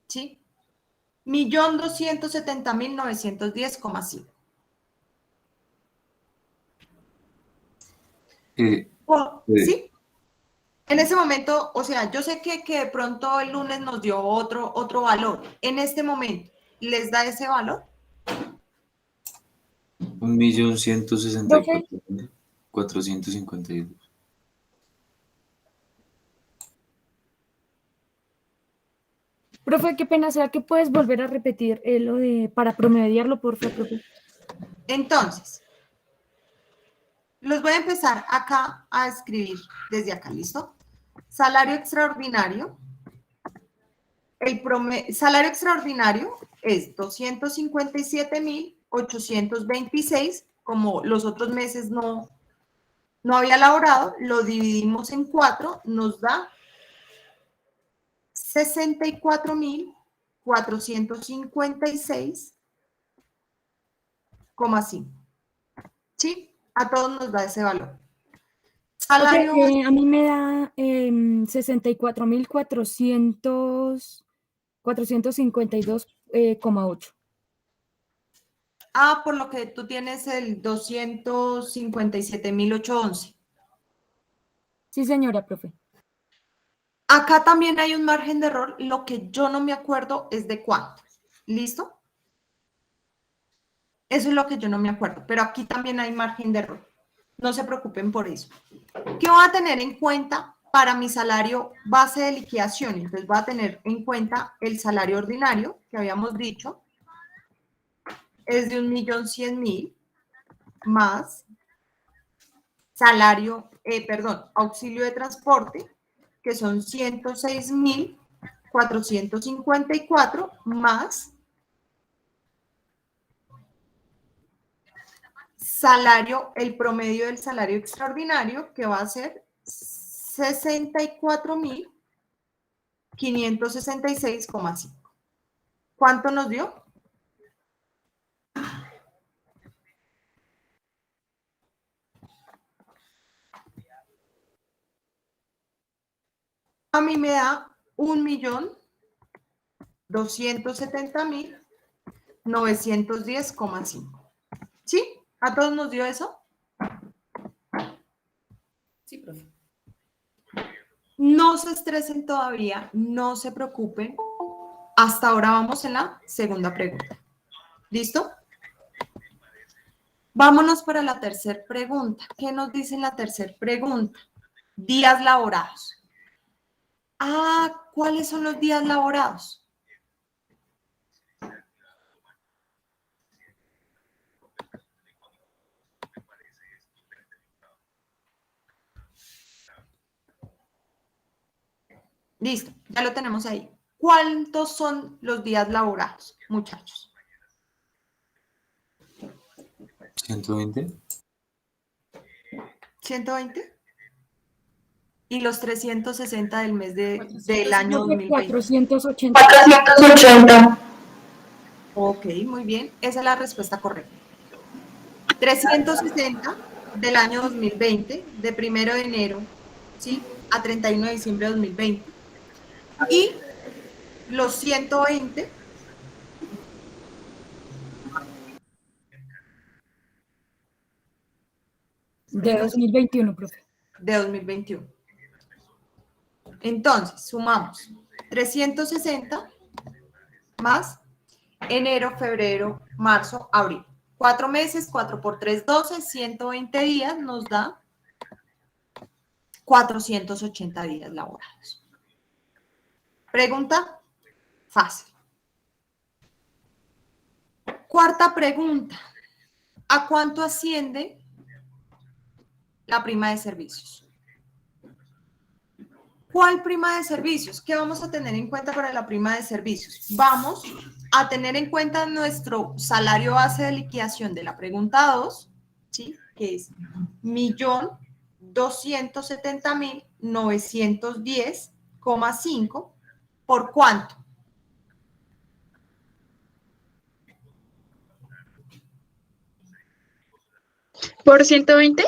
¿sí? 1.270.910,5. ¿Sí? En ese momento, o sea, yo sé que de pronto el lunes nos dio otro valor. En este momento, ¿les da ese valor? 1.164.452. Profe, qué pena, ¿será que puedes volver a repetir lo de para promediarlo, por favor, profe? Entonces, los voy a empezar acá a escribir desde acá, ¿listo? Salario extraordinario. Salario extraordinario es 257.826, como los otros meses no había laborado, lo dividimos en 4, nos da 64.456,5. ¿Sí? A todos nos da ese valor. Salario... a mí me da 64.452,8. por lo que tú tienes el 257.811. Sí, señora, profe. Acá también hay un margen de error, lo que yo no me acuerdo es de cuánto. ¿Listo? Eso es lo que yo no me acuerdo, pero aquí también hay margen de error. No se preocupen por eso. ¿Qué voy a tener en cuenta para mi salario base de liquidación? Entonces voy a tener en cuenta el salario ordinario, que habíamos dicho, es de 1.100.000 más auxilio de transporte, que son 106.454 más el promedio del salario extraordinario, que va a ser 64.566,5. ¿Cuánto nos dio? A mí me da 1.270.910,5. ¿Sí? ¿A todos nos dio eso? Sí, profe. No se estresen todavía, no se preocupen. Hasta ahora vamos en la segunda pregunta. ¿Listo? Vámonos para la tercera pregunta. ¿Qué nos dice en la tercera pregunta? Días laborados. ¿Cuáles son los días laborados? Listo, ya lo tenemos ahí. ¿Cuántos son los días laborados, muchachos? 120. 120. ¿Y los 360 del mes del año 2020? 480. 480. Ok, muy bien. Esa es la respuesta correcta. 360 del año 2020, de 1 de enero, ¿sí?, a 31 de diciembre de 2020. Y los 120 de 2021, profe. De 2021. Entonces, sumamos 360 más enero, febrero, marzo, abril. 4 meses, 4 por 3, 12, 120 días nos da 480 días laborados. Pregunta fácil. Cuarta pregunta. ¿A cuánto asciende la prima de servicios? ¿Cuál prima de servicios? ¿Qué vamos a tener en cuenta para la prima de servicios? Vamos a tener en cuenta nuestro salario base de liquidación de la pregunta 2, ¿sí?, que es 1.270.000 1.270.910,5 ¿por cuánto? ¿Por 120?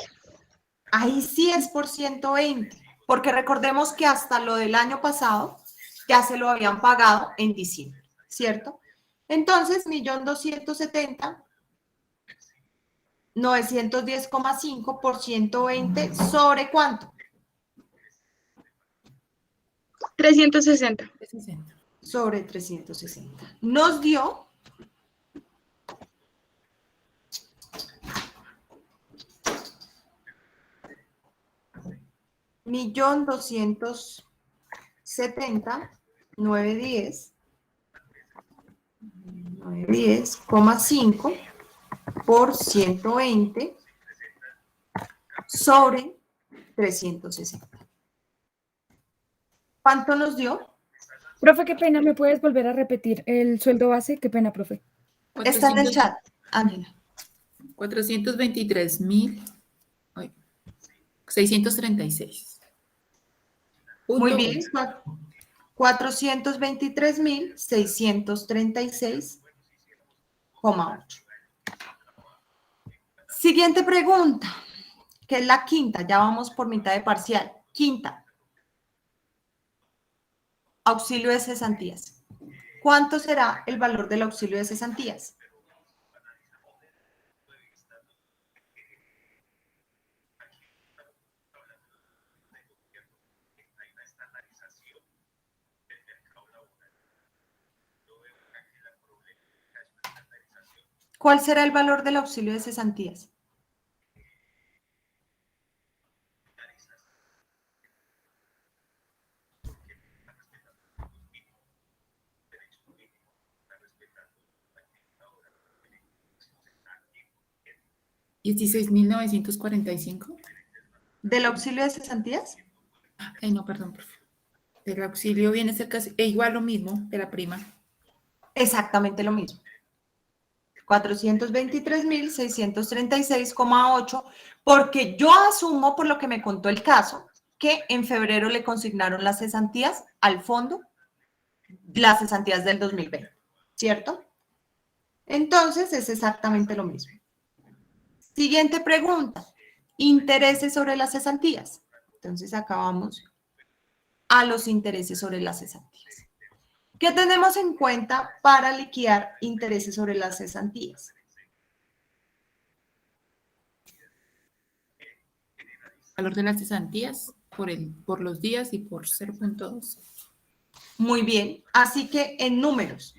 Ahí sí es por 120, porque recordemos que hasta lo del año pasado ya se lo habían pagado en diciembre, ¿cierto? Entonces, 1.270.910,5 por 120 ¿sobre cuánto? 360. 360. Sobre 360. Nos dio 1.270.910,5 por 120 sobre 360. ¿Cuánto nos dio? Profe, qué pena, ¿me puedes volver a repetir el sueldo base? Qué pena, profe. Está en el chat, Ángela. 423.636. Muy bien. 423.636,8. Siguiente pregunta, que es la quinta. Ya vamos por mitad de parcial. Quinta. Auxilio de cesantías. ¿Cuánto será el valor del auxilio de cesantías? ¿Cuál será el valor del auxilio de cesantías? ¿16.945? ¿Del auxilio de cesantías? Ay, no, perdón, profe. El auxilio viene a ser casi igual lo mismo de la prima. Exactamente lo mismo. 423.636,8, porque yo asumo, por lo que me contó el caso, que en febrero le consignaron las cesantías al fondo, las cesantías del 2020, ¿cierto? Entonces es exactamente lo mismo. Siguiente pregunta. Intereses sobre las cesantías. Entonces acá vamos a los intereses sobre las cesantías. ¿Qué tenemos en cuenta para liquidar intereses sobre las cesantías? Valor de las cesantías por los días y por 0.2. Muy bien, así que en números,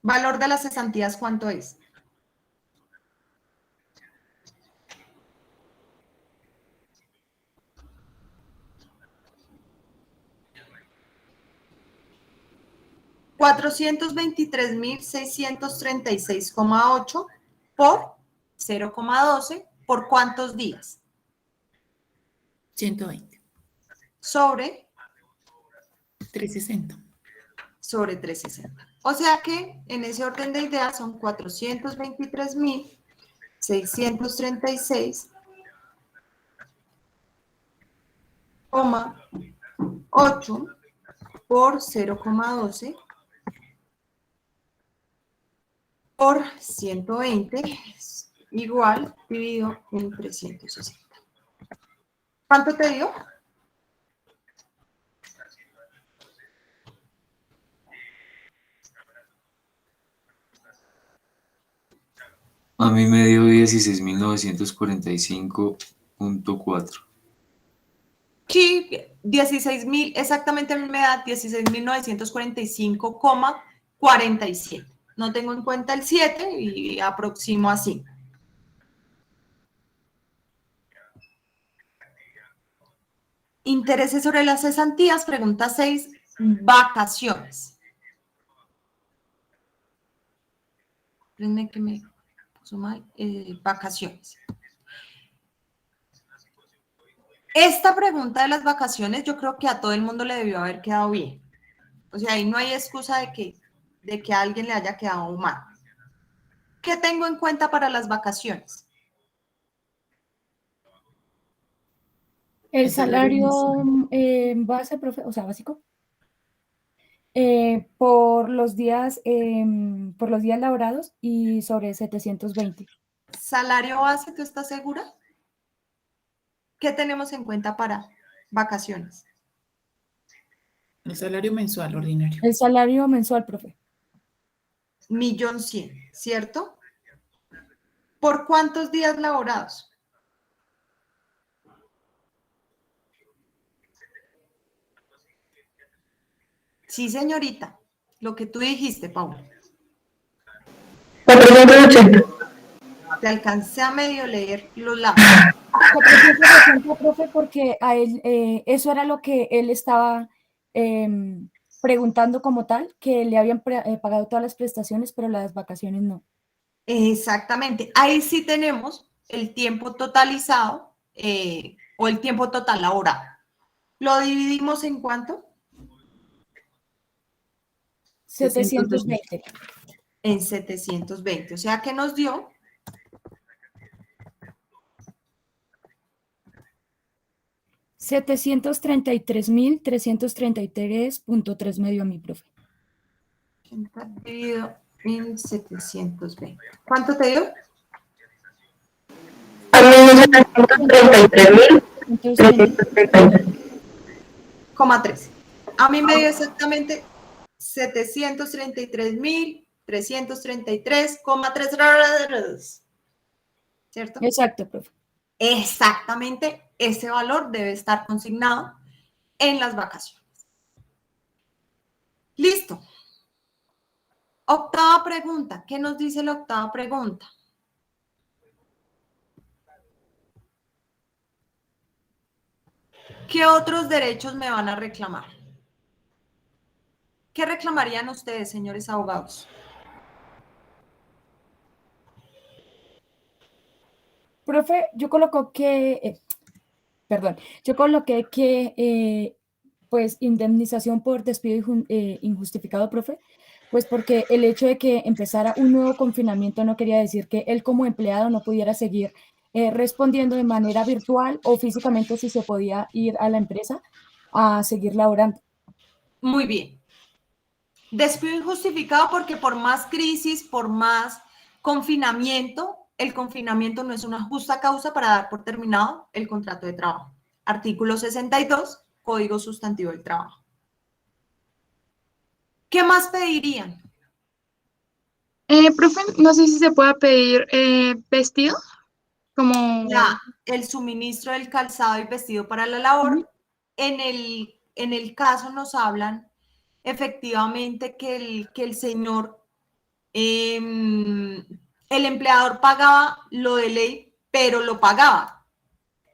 valor de las cesantías, ¿cuánto es? $423.636,8 por 0,12, ¿por cuántos días? 120. Sobre 360. 360. O sea que en ese orden de ideas son 423.636,8 por 0,12 por 120 igual dividido en 360. ¿Cuánto te dio? A mí me dio 16.945.4. Sí, 16.000, exactamente a mí me da 16.945,47. No tengo en cuenta el 7 y aproximo así. Intereses sobre las cesantías, pregunta 6, vacaciones. Espérenme que me puso mal. Vacaciones. Esta pregunta de las vacaciones yo creo que a todo el mundo le debió haber quedado bien. O sea, ahí no hay excusa de que a alguien le haya quedado mal. ¿Qué tengo en cuenta para las vacaciones? El El salario salario base, profe, o sea, básico, por los días laborados y sobre 720. Salario base, ¿tú estás segura? ¿Qué tenemos en cuenta para vacaciones? El salario mensual ordinario. El salario mensual, profe. 1.100.000, ¿cierto? ¿Por cuántos días laborados? Sí, señorita, lo que tú dijiste, Paula. 480. Te alcancé a medio leer los labios. 480, profe, porque a él, eso era lo que él estaba preguntando como tal, que le habían pagado todas las prestaciones, pero las vacaciones no. Exactamente. Ahí sí tenemos el tiempo totalizado o el tiempo total laborado. ¿Lo dividimos en cuánto? 720. En 720. O sea que nos dio 733.333.3 me dio a mi profe. 80 dividido en 720. ¿Cuánto te dio? A mí me dio 733.333. 13. A mí me dio exactamente 733.333,3. ¿Cierto? Exacto, profe. Exactamente ese valor debe estar consignado en las vacaciones. Listo. Octava pregunta. ¿Qué nos dice la octava pregunta? ¿Qué otros derechos me van a reclamar? ¿Qué reclamarían ustedes, señores abogados? Profe, yo coloqué que, pues, indemnización por despido injustificado, profe, pues porque el hecho de que empezara un nuevo confinamiento no quería decir que él como empleado no pudiera seguir respondiendo de manera virtual o físicamente si se podía ir a la empresa a seguir laborando. Muy bien. Despido injustificado porque por más crisis, por más confinamiento, el confinamiento no es una justa causa para dar por terminado el contrato de trabajo. Artículo 62, Código Sustantivo del Trabajo. ¿Qué más pedirían? Profe, no sé si se pueda pedir vestido, como Ya, el suministro del calzado y vestido para la labor. En el caso nos hablan efectivamente que el señor, el empleador pagaba lo de ley, pero lo pagaba.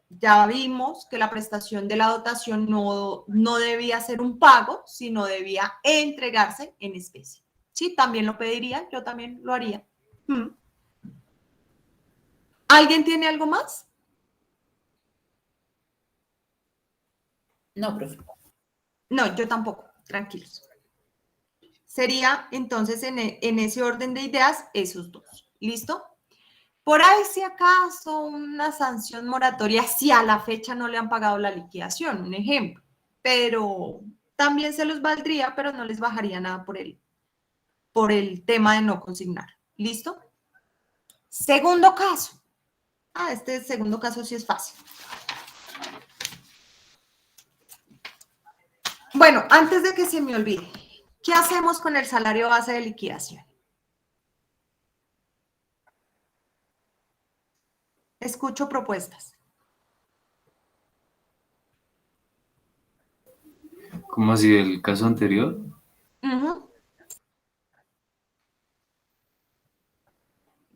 Ya vimos que la prestación de la dotación no debía ser un pago, sino debía entregarse en especie. Sí, también lo pediría, yo también lo haría. ¿Alguien tiene algo más? No, profe. No, yo tampoco, tranquilos. Sería entonces en ese orden de ideas esos dos. ¿Listo? Por ahí si acaso una sanción moratoria si a la fecha no le han pagado la liquidación, un ejemplo. Pero también se los valdría, pero no les bajaría nada por el tema de no consignar. ¿Listo? Segundo caso. Este segundo caso sí es fácil. Bueno, antes de que se me olvide, ¿qué hacemos con el salario base de liquidación? Escucho propuestas. ¿Cómo así el caso anterior?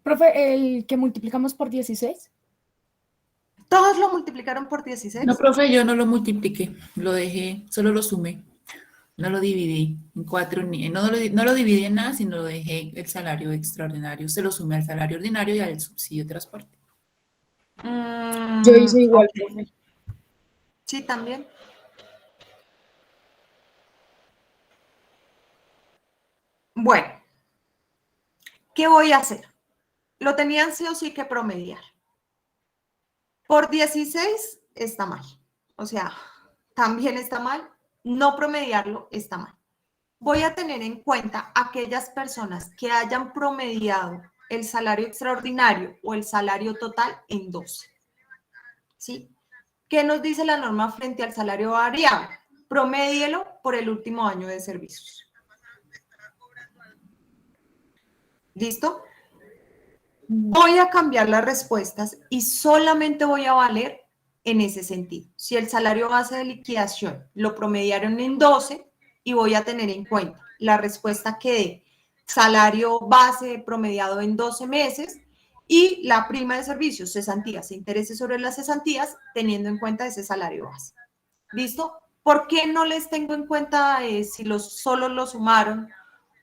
Profe, el que multiplicamos por 16. ¿Todos lo multiplicaron por 16? No, profe, yo no lo multipliqué, lo dejé, solo lo sumé. No lo dividí en cuatro, no lo dividí en nada, sino lo dejé el salario extraordinario. Se lo sumé al salario ordinario y al subsidio de transporte. Yo hice igual, Ok. profe. Sí, también. Bueno, ¿qué voy a hacer? Lo tenían sí o sí que promediar. Por 16 está mal. O sea, también está mal. No promediarlo está mal. Voy a tener en cuenta aquellas personas que hayan promediado el salario extraordinario o el salario total en 12. ¿Sí? ¿Qué nos dice la norma frente al salario variable? Promédielo por el último año de servicios. ¿Listo? Voy a cambiar las respuestas y solamente voy a valer en ese sentido. Si el salario base de liquidación lo promediaron en 12 y voy a tener en cuenta la respuesta que dé salario base promediado en 12 meses y la prima de servicios, cesantías e intereses sobre las cesantías, teniendo en cuenta ese salario base. ¿Listo? ¿Por qué no les tengo en cuenta si solo lo sumaron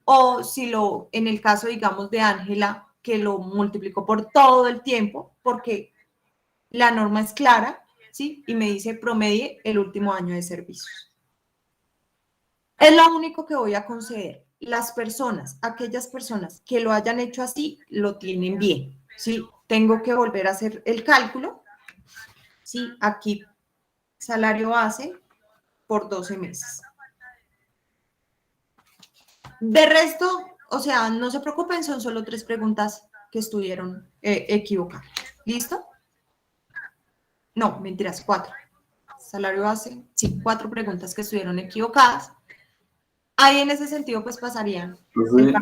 o si en el caso, digamos, de Ángela, que lo multiplicó por todo el tiempo? Porque la norma es clara, ¿sí? Y me dice promedie el último año de servicios. Es lo único que voy a conceder. Las personas, aquellas personas que lo hayan hecho así, lo tienen bien, ¿sí? Tengo que volver a hacer el cálculo, ¿sí? Aquí, salario base por 12 meses. De resto, o sea, no se preocupen, son solo 3 preguntas que estuvieron equivocadas. ¿Listo? No, mentiras, 4. Salario base, sí, 4 preguntas que estuvieron equivocadas. Ahí en ese sentido, pues pasarían. Profe,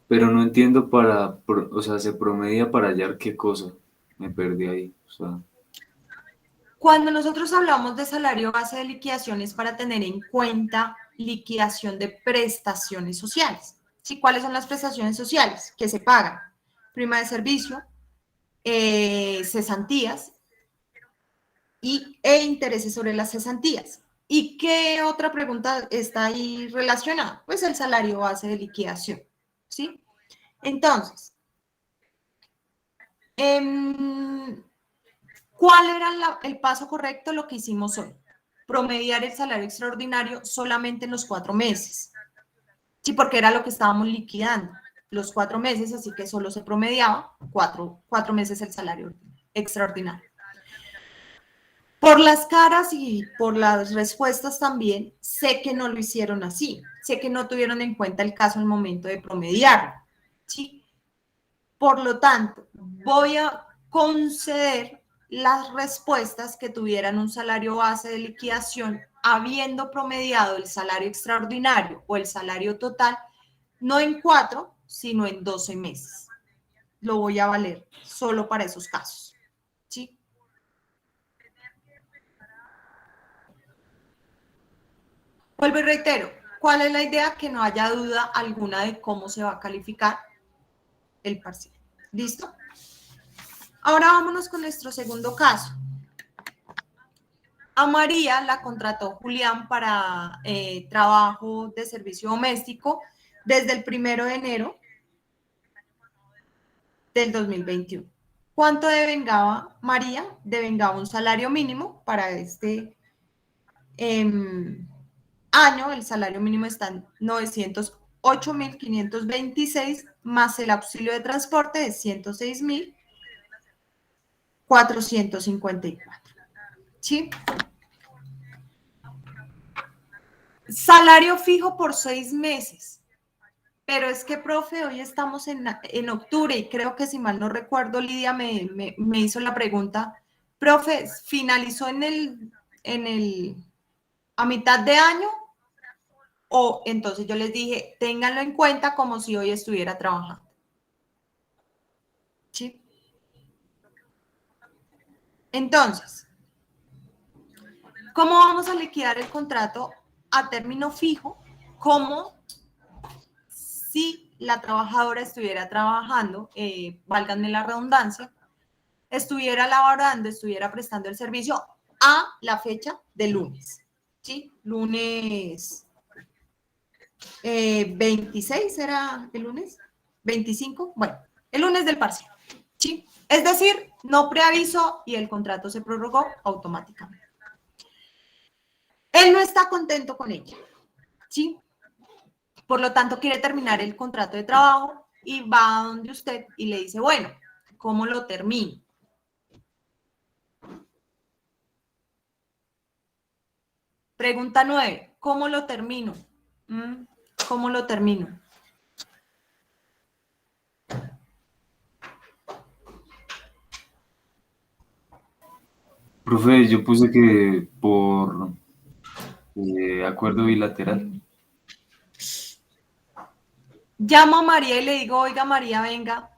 pero no entiendo o sea, se promedia para hallar qué cosa. Me perdí ahí. O sea, Cuando nosotros hablamos de salario base de liquidación es para tener en cuenta liquidación de prestaciones sociales. ¿Sí? ¿Cuáles son las prestaciones sociales que se pagan? Prima de servicio, cesantías e intereses sobre las cesantías. ¿Y qué otra pregunta está ahí relacionada? Pues el salario base de liquidación, ¿sí? Entonces, ¿cuál era el paso correcto? Lo que hicimos hoy. Promediar el salario extraordinario solamente en los 4 meses. Sí, porque era lo que estábamos liquidando, los 4 meses, así que solo se promediaba 4 meses el salario extraordinario. Por las caras y por las respuestas también, sé que no lo hicieron así. Sé que no tuvieron en cuenta el caso en el momento de promediarlo, ¿sí? Por lo tanto, voy a conceder las respuestas que tuvieran un salario base de liquidación habiendo promediado el salario extraordinario o el salario total, no en 4, sino en 12 meses. Lo voy a valer solo para esos casos, ¿sí? Vuelvo y reitero, ¿cuál es la idea? Que no haya duda alguna de cómo se va a calificar el parcial. ¿Listo? Ahora vámonos con nuestro segundo caso. A María la contrató Julián para trabajo de servicio doméstico desde el 1 de enero del 2021. ¿Cuánto devengaba María? Devengaba un salario mínimo para este año. El salario mínimo está en 908.526 más el auxilio de transporte de 106.454. ¿Sí? Salario fijo por 6 meses. Pero es que, profe, hoy estamos en octubre y creo que, si mal no recuerdo, Lidia me hizo la pregunta. Profe, ¿finalizó a mitad de año? O entonces yo les dije, ténganlo en cuenta como si hoy estuviera trabajando. ¿Sí? Entonces, ¿cómo vamos a liquidar el contrato a término fijo? Como si la trabajadora estuviera trabajando, válganme la redundancia, estuviera laborando, estuviera prestando el servicio a la fecha de lunes. ¿Sí? Lunes 26, ¿era el lunes? 25, bueno, el lunes del parcial. ¿Sí? Es decir, no preaviso y el contrato se prorrogó automáticamente. Él no está contento con ella, ¿sí? Por lo tanto, quiere terminar el contrato de trabajo y va a donde usted y le dice, bueno, ¿cómo lo termino? Pregunta 9. ¿Cómo lo termino? ¿Cómo lo termino? Profe, yo puse que por acuerdo bilateral. Llamo a María y le digo, oiga María, venga,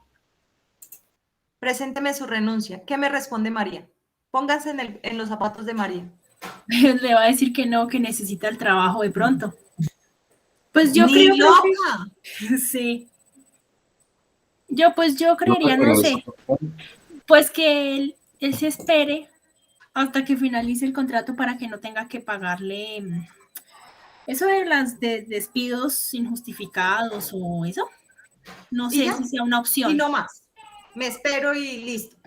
presénteme su renuncia. ¿Qué me responde María? Pónganse en los zapatos de María. Le va a decir que no, que necesita el trabajo de pronto. Pues yo ¡Ni creo, profe, loca! sí. Yo creería, no Pero sé, pues que él se espere hasta que finalice el contrato para que no tenga que pagarle eso de las despidos injustificados o eso. No ¿Y sé ya? si sea una Y opción. no más. Me espero y listo.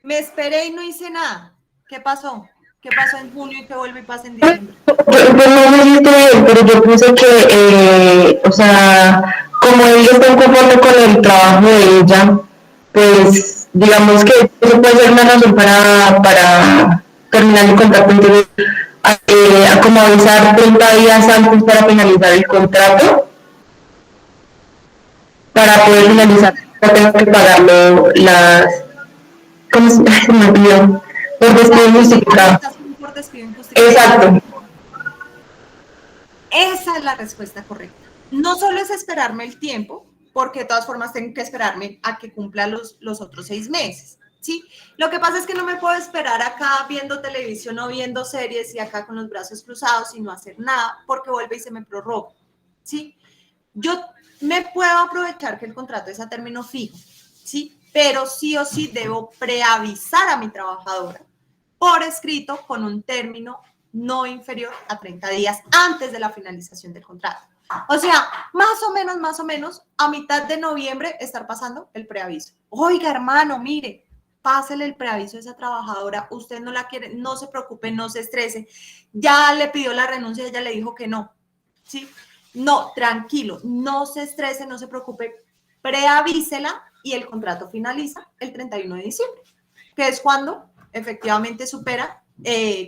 Me esperé y no hice nada. ¿Qué pasó? ¿Qué pasó en junio y qué vuelve y pasa en diciembre? Yo no me hice bien, pero yo puse que, o sea, como ella está conforme con el trabajo de ella, pues digamos que eso puede ser una razón para terminar el contrato. Entonces, como avisar 30 días antes para finalizar el contrato, para poder finalizar, no tengo que pagarlo ¿cómo se me olvidó? Por despido injustificado. Por despido injustificado. Exacto. Esa es la respuesta correcta. No solo es esperarme el tiempo, porque de todas formas tengo que esperarme a que cumpla los otros 6 meses, ¿sí? Lo que pasa es que no me puedo esperar acá viendo televisión o viendo series y acá con los brazos cruzados y no hacer nada, porque vuelve y se me prorroga, ¿sí? Yo me puedo aprovechar que el contrato es a término fijo, ¿sí? Pero sí o sí debo preavisar a mi trabajadora por escrito con un término no inferior a 30 días antes de la finalización del contrato. O sea, más o menos, a mitad de noviembre estar pasando el preaviso. Oiga, hermano, mire, pásele el preaviso a esa trabajadora, usted no la quiere, no se preocupe, no se estrese. Ya le pidió la renuncia, ella le dijo que no, ¿sí? No, tranquilo, no se estrese, no se preocupe, preavísela y el contrato finaliza el 31 de diciembre, que es cuando efectivamente supera,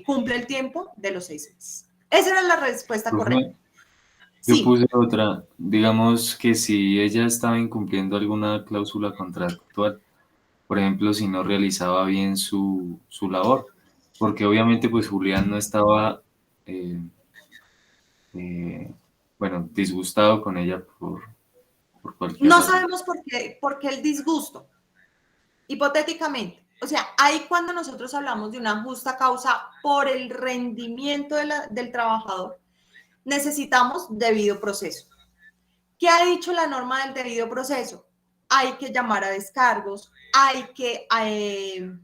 cumple el tiempo de los 6 meses. Esa era la respuesta correcta. Yo Sí. puse otra, digamos que si ella estaba incumpliendo alguna cláusula contractual, por ejemplo, si no realizaba bien su labor, porque obviamente pues Julián no estaba, bueno, disgustado con ella por cualquier No razón. sabemos por qué el disgusto. Hipotéticamente, o sea, ahí cuando nosotros hablamos de una justa causa por el rendimiento del trabajador, necesitamos debido proceso. ¿Qué ha dicho la norma del debido proceso? Hay que llamar a descargos, hay que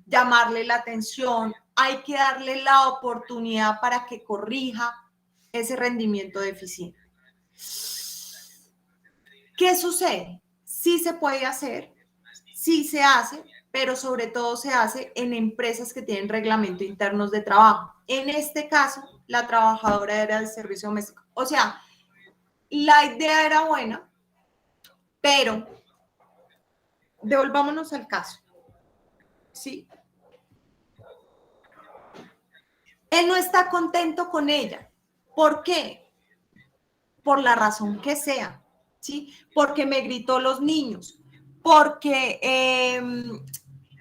llamarle la atención, hay que darle la oportunidad para que corrija ese rendimiento deficiente. ¿Qué sucede? Sí se puede hacer, sí se hace, pero sobre todo se hace en empresas que tienen reglamento internos de trabajo. En este caso, la trabajadora era del servicio doméstico. O sea, la idea era buena, pero devolvámonos al caso. ¿Sí? Él no está contento con ella. ¿Por qué? Por la razón que sea. ¿Sí? Porque me gritó los niños, porque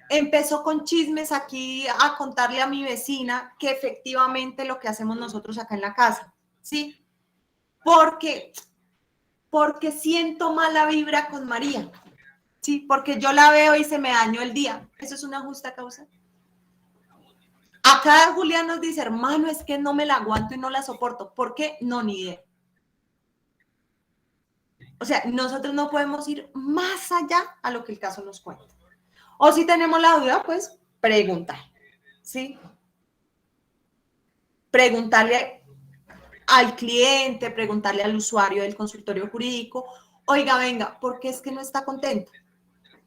empezó con chismes aquí a contarle a mi vecina que efectivamente lo que hacemos nosotros acá en la casa, ¿sí? Porque siento mala vibra con María, ¿sí? Porque yo la veo y se me dañó el día. ¿Eso es una justa causa? Acá Julián nos dice, hermano, es que no me la aguanto y no la soporto. ¿Por qué? No, ni idea. O sea, nosotros no podemos ir más allá a lo que el caso nos cuenta. O si tenemos la duda, pues preguntar, ¿sí? Preguntarle al cliente, preguntarle al usuario del consultorio jurídico, oiga, venga, ¿por qué es que no está contento?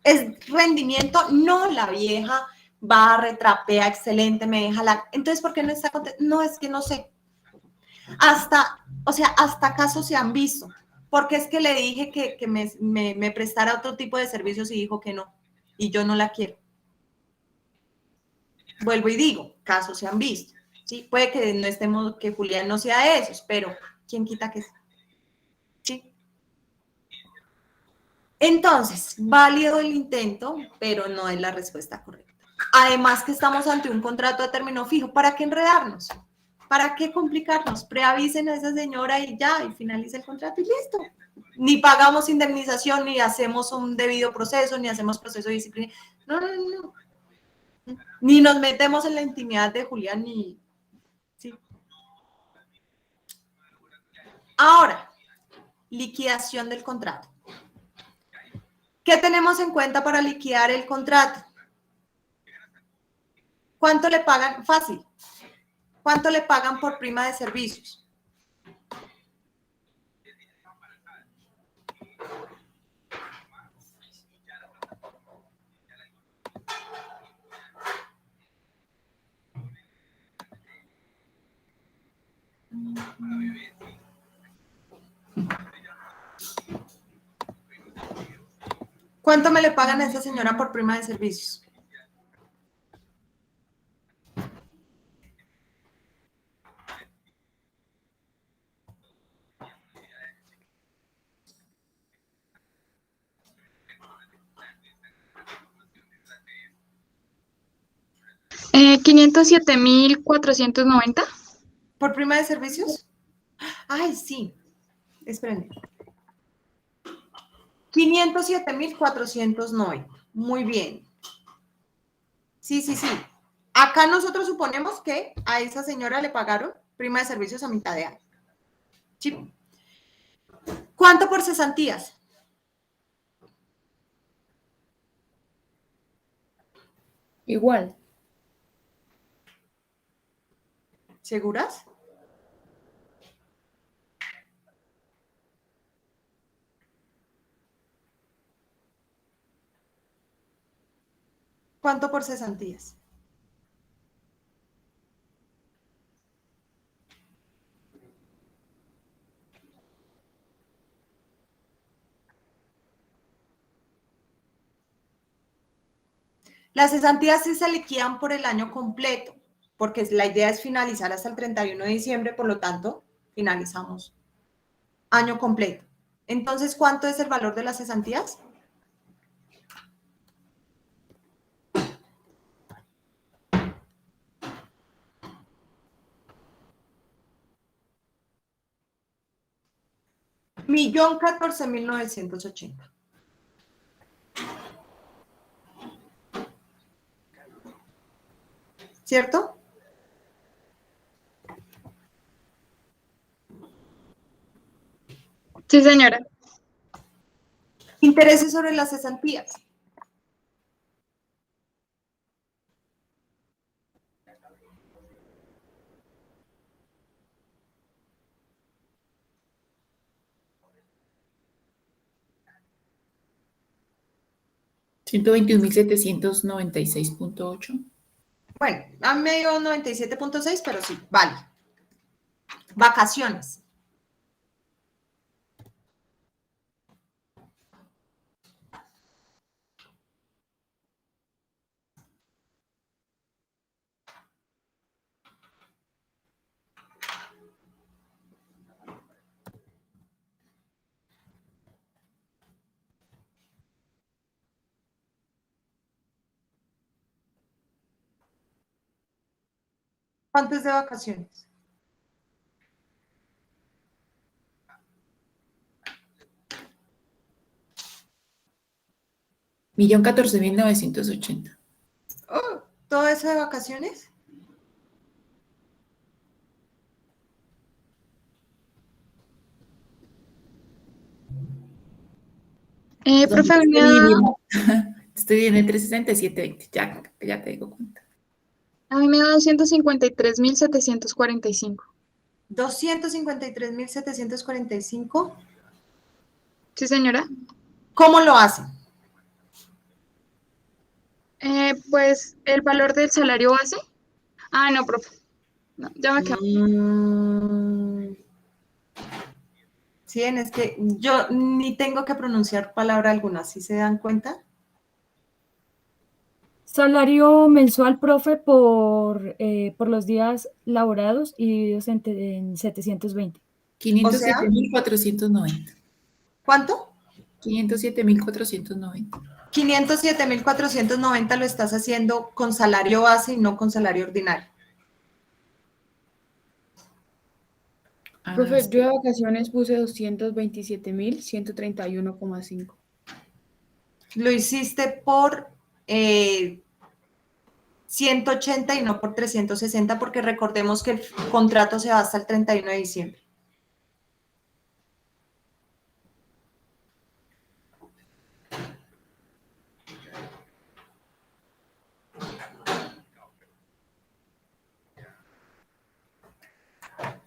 ¿Es rendimiento? No, la vieja barre, trapea, excelente, me deja la... Entonces, ¿por qué no está contento? No, es que no sé. Hasta casos se han visto, porque es que le dije que me prestara otro tipo de servicios y dijo que no, y yo no la quiero. Vuelvo y digo, casos se han visto, ¿sí? Puede que no estemos, que Julián no sea de esos, pero ¿quién quita que sí? ¿Sí? Entonces, válido el intento, pero no es la respuesta correcta. Además que estamos ante un contrato a término fijo. ¿Para qué enredarnos? ¿Para qué complicarnos? Preavisen a esa señora y ya, y finaliza el contrato y listo. Ni pagamos indemnización, ni hacemos un debido proceso, ni hacemos proceso de disciplina. No, no, no. Ni nos metemos en la intimidad de Julián, ni... ¿sí? Ahora, liquidación del contrato. ¿Qué tenemos en cuenta para liquidar el contrato? ¿Cuánto le pagan? Fácil. ¿Cuánto le pagan por prima de servicios? ¿Cuánto me le pagan a esa señora por prima de servicios? Eh, 507.490. ¿Por prima de servicios? Ay, sí. Espérenme. 507.490. Muy bien. Sí, sí, sí. Acá nosotros suponemos que a esa señora le pagaron prima de servicios a mitad de año. ¿Sí? ¿Cuánto por cesantías? Igual. ¿Seguras? ¿Cuánto por cesantías? Las cesantías sí se liquidan por el año completo, porque la idea es finalizar hasta el 31 de diciembre, por lo tanto, finalizamos año completo. Entonces, ¿cuánto es el valor de las cesantías? $1.014.980. ¿Cierto? Sí, señora. Intereses sobre las cesantías. $121.796.8. Bueno, a mí me dio 97.6, pero sí, vale. Vacaciones. ¿Cuánto es de vacaciones? $1.014.980. Oh, ¿todo eso de vacaciones? Profe, Estoy venía, dividiendo. Estoy dividiendo entre 67.20. Ya te digo cuenta. a mí me da 253.745. 253.745. Sí, señora. ¿Cómo lo hacen? Pues el valor del salario base. Ah, no, profe. No, ya me quedo. Sí, es que yo ni tengo que pronunciar palabra alguna, ¿sí se dan cuenta? Salario mensual, profe, por los días laborados y divididos en 720. 507.490. ¿Cuánto? 507.490. 507.490 lo estás haciendo con salario base y no con salario ordinario. Profe, Sí. yo de vacaciones puse 227.131,5. Lo hiciste por 180 y no por 360 porque recordemos que el contrato se va hasta el 31 de diciembre.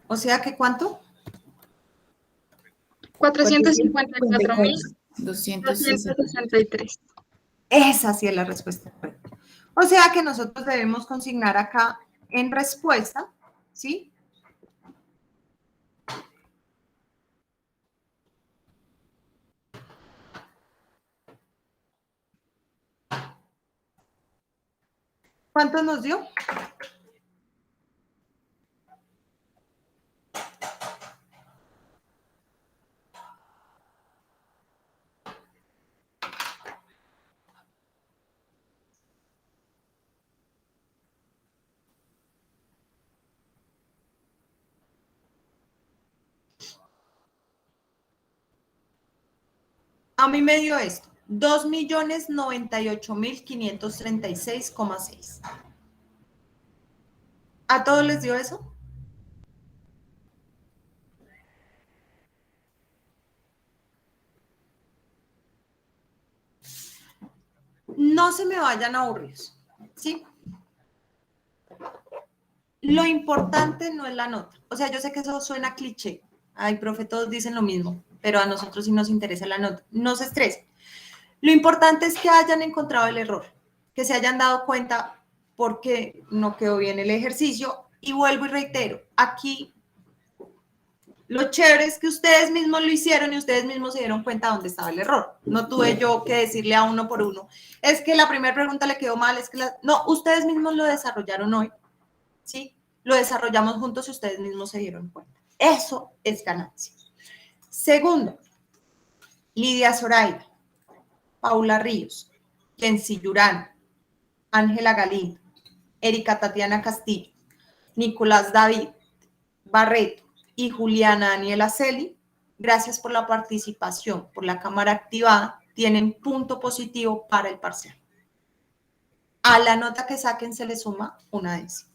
O sea que ¿cuánto? 454.263. Esa sí es la respuesta correcta. O sea que nosotros debemos consignar acá en respuesta, ¿sí? ¿Cuánto nos dio? A mí me dio esto, 2.098.536,6. ¿A todos les dio eso? No se me vayan aburridos, ¿sí? Lo importante no es la nota. O sea, yo sé que eso suena cliché. Ay, profe, todos dicen lo mismo, pero a nosotros sí nos interesa la nota. No se estresen. Lo importante es que hayan encontrado el error, que se hayan dado cuenta por qué no quedó bien el ejercicio. Y vuelvo y reitero, aquí lo chévere es que ustedes mismos lo hicieron y ustedes mismos se dieron cuenta dónde estaba el error. No tuve yo que decirle a uno por uno, es que la primera pregunta le quedó mal, es que no, ustedes mismos lo desarrollaron hoy, ¿sí? Lo desarrollamos juntos y ustedes mismos se dieron cuenta. Eso es ganancia. Segundo, Lidia Zoraida, Paula Ríos, Jensi Yurán, Ángela Galindo, Erika Tatiana Castillo, Nicolás David Barreto y Juliana Daniela Celi, gracias por la participación, por la cámara activada, tienen punto positivo para el parcial. A la nota que saquen se le suma una décima.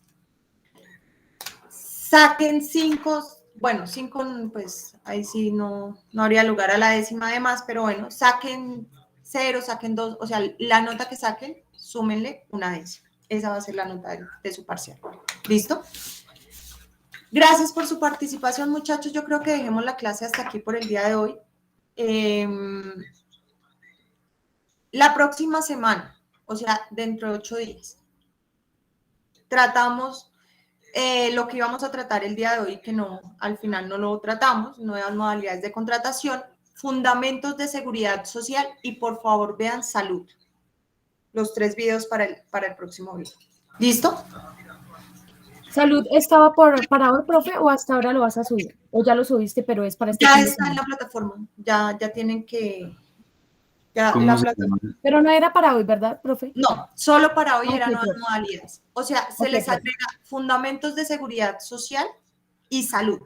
Saquen 5, bueno, 5, pues ahí sí no habría lugar a la décima de más, pero bueno, saquen 0, saquen 2, o sea, la nota que saquen, súmenle una décima. Esa va a ser la nota de su parcial. ¿Listo? Gracias por su participación, muchachos. Yo creo que dejemos la clase hasta aquí por el día de hoy. La próxima semana, o sea, dentro de 8 días, tratamos lo que íbamos a tratar el día de hoy, que no, al final no lo tratamos, nuevas modalidades de contratación, fundamentos de seguridad social y por favor vean salud. Los 3 videos para el próximo video. ¿Listo? ¿Salud estaba para hoy, profe, o hasta ahora lo vas a subir? ¿O ya lo subiste, pero es para este Ya fin de está en semana? la plataforma, ya tienen que... Ya, ¿Cómo la se plataforma. llama? Pero no era para hoy, ¿verdad, profe? No, solo para hoy Ok, eran nuevas profe. modalidades. O sea, se Ok, les profe. agrega fundamentos de seguridad social y salud.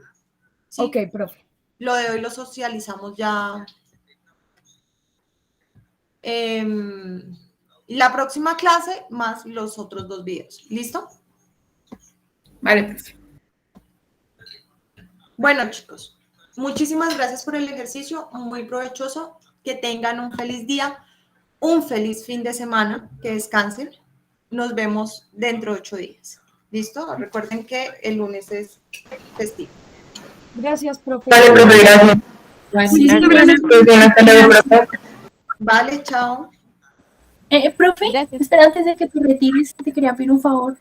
¿Sí? Ok, profe. Lo de hoy lo socializamos ya. La próxima clase más los otros 2 videos. ¿Listo? Vale, profe. Bueno, chicos, muchísimas gracias por el ejercicio, muy provechoso. Que tengan un feliz día, un feliz fin de semana, que descansen. Nos vemos dentro de 8 días. ¿Listo? Recuerden que el lunes es festivo. Gracias, profe. Vale, profe, gracias. Sí, sí, Gracias. Pues bien, hasta luego, profe. Vale, chao. Profe, espera, antes de que te retires, te quería pedir un favor.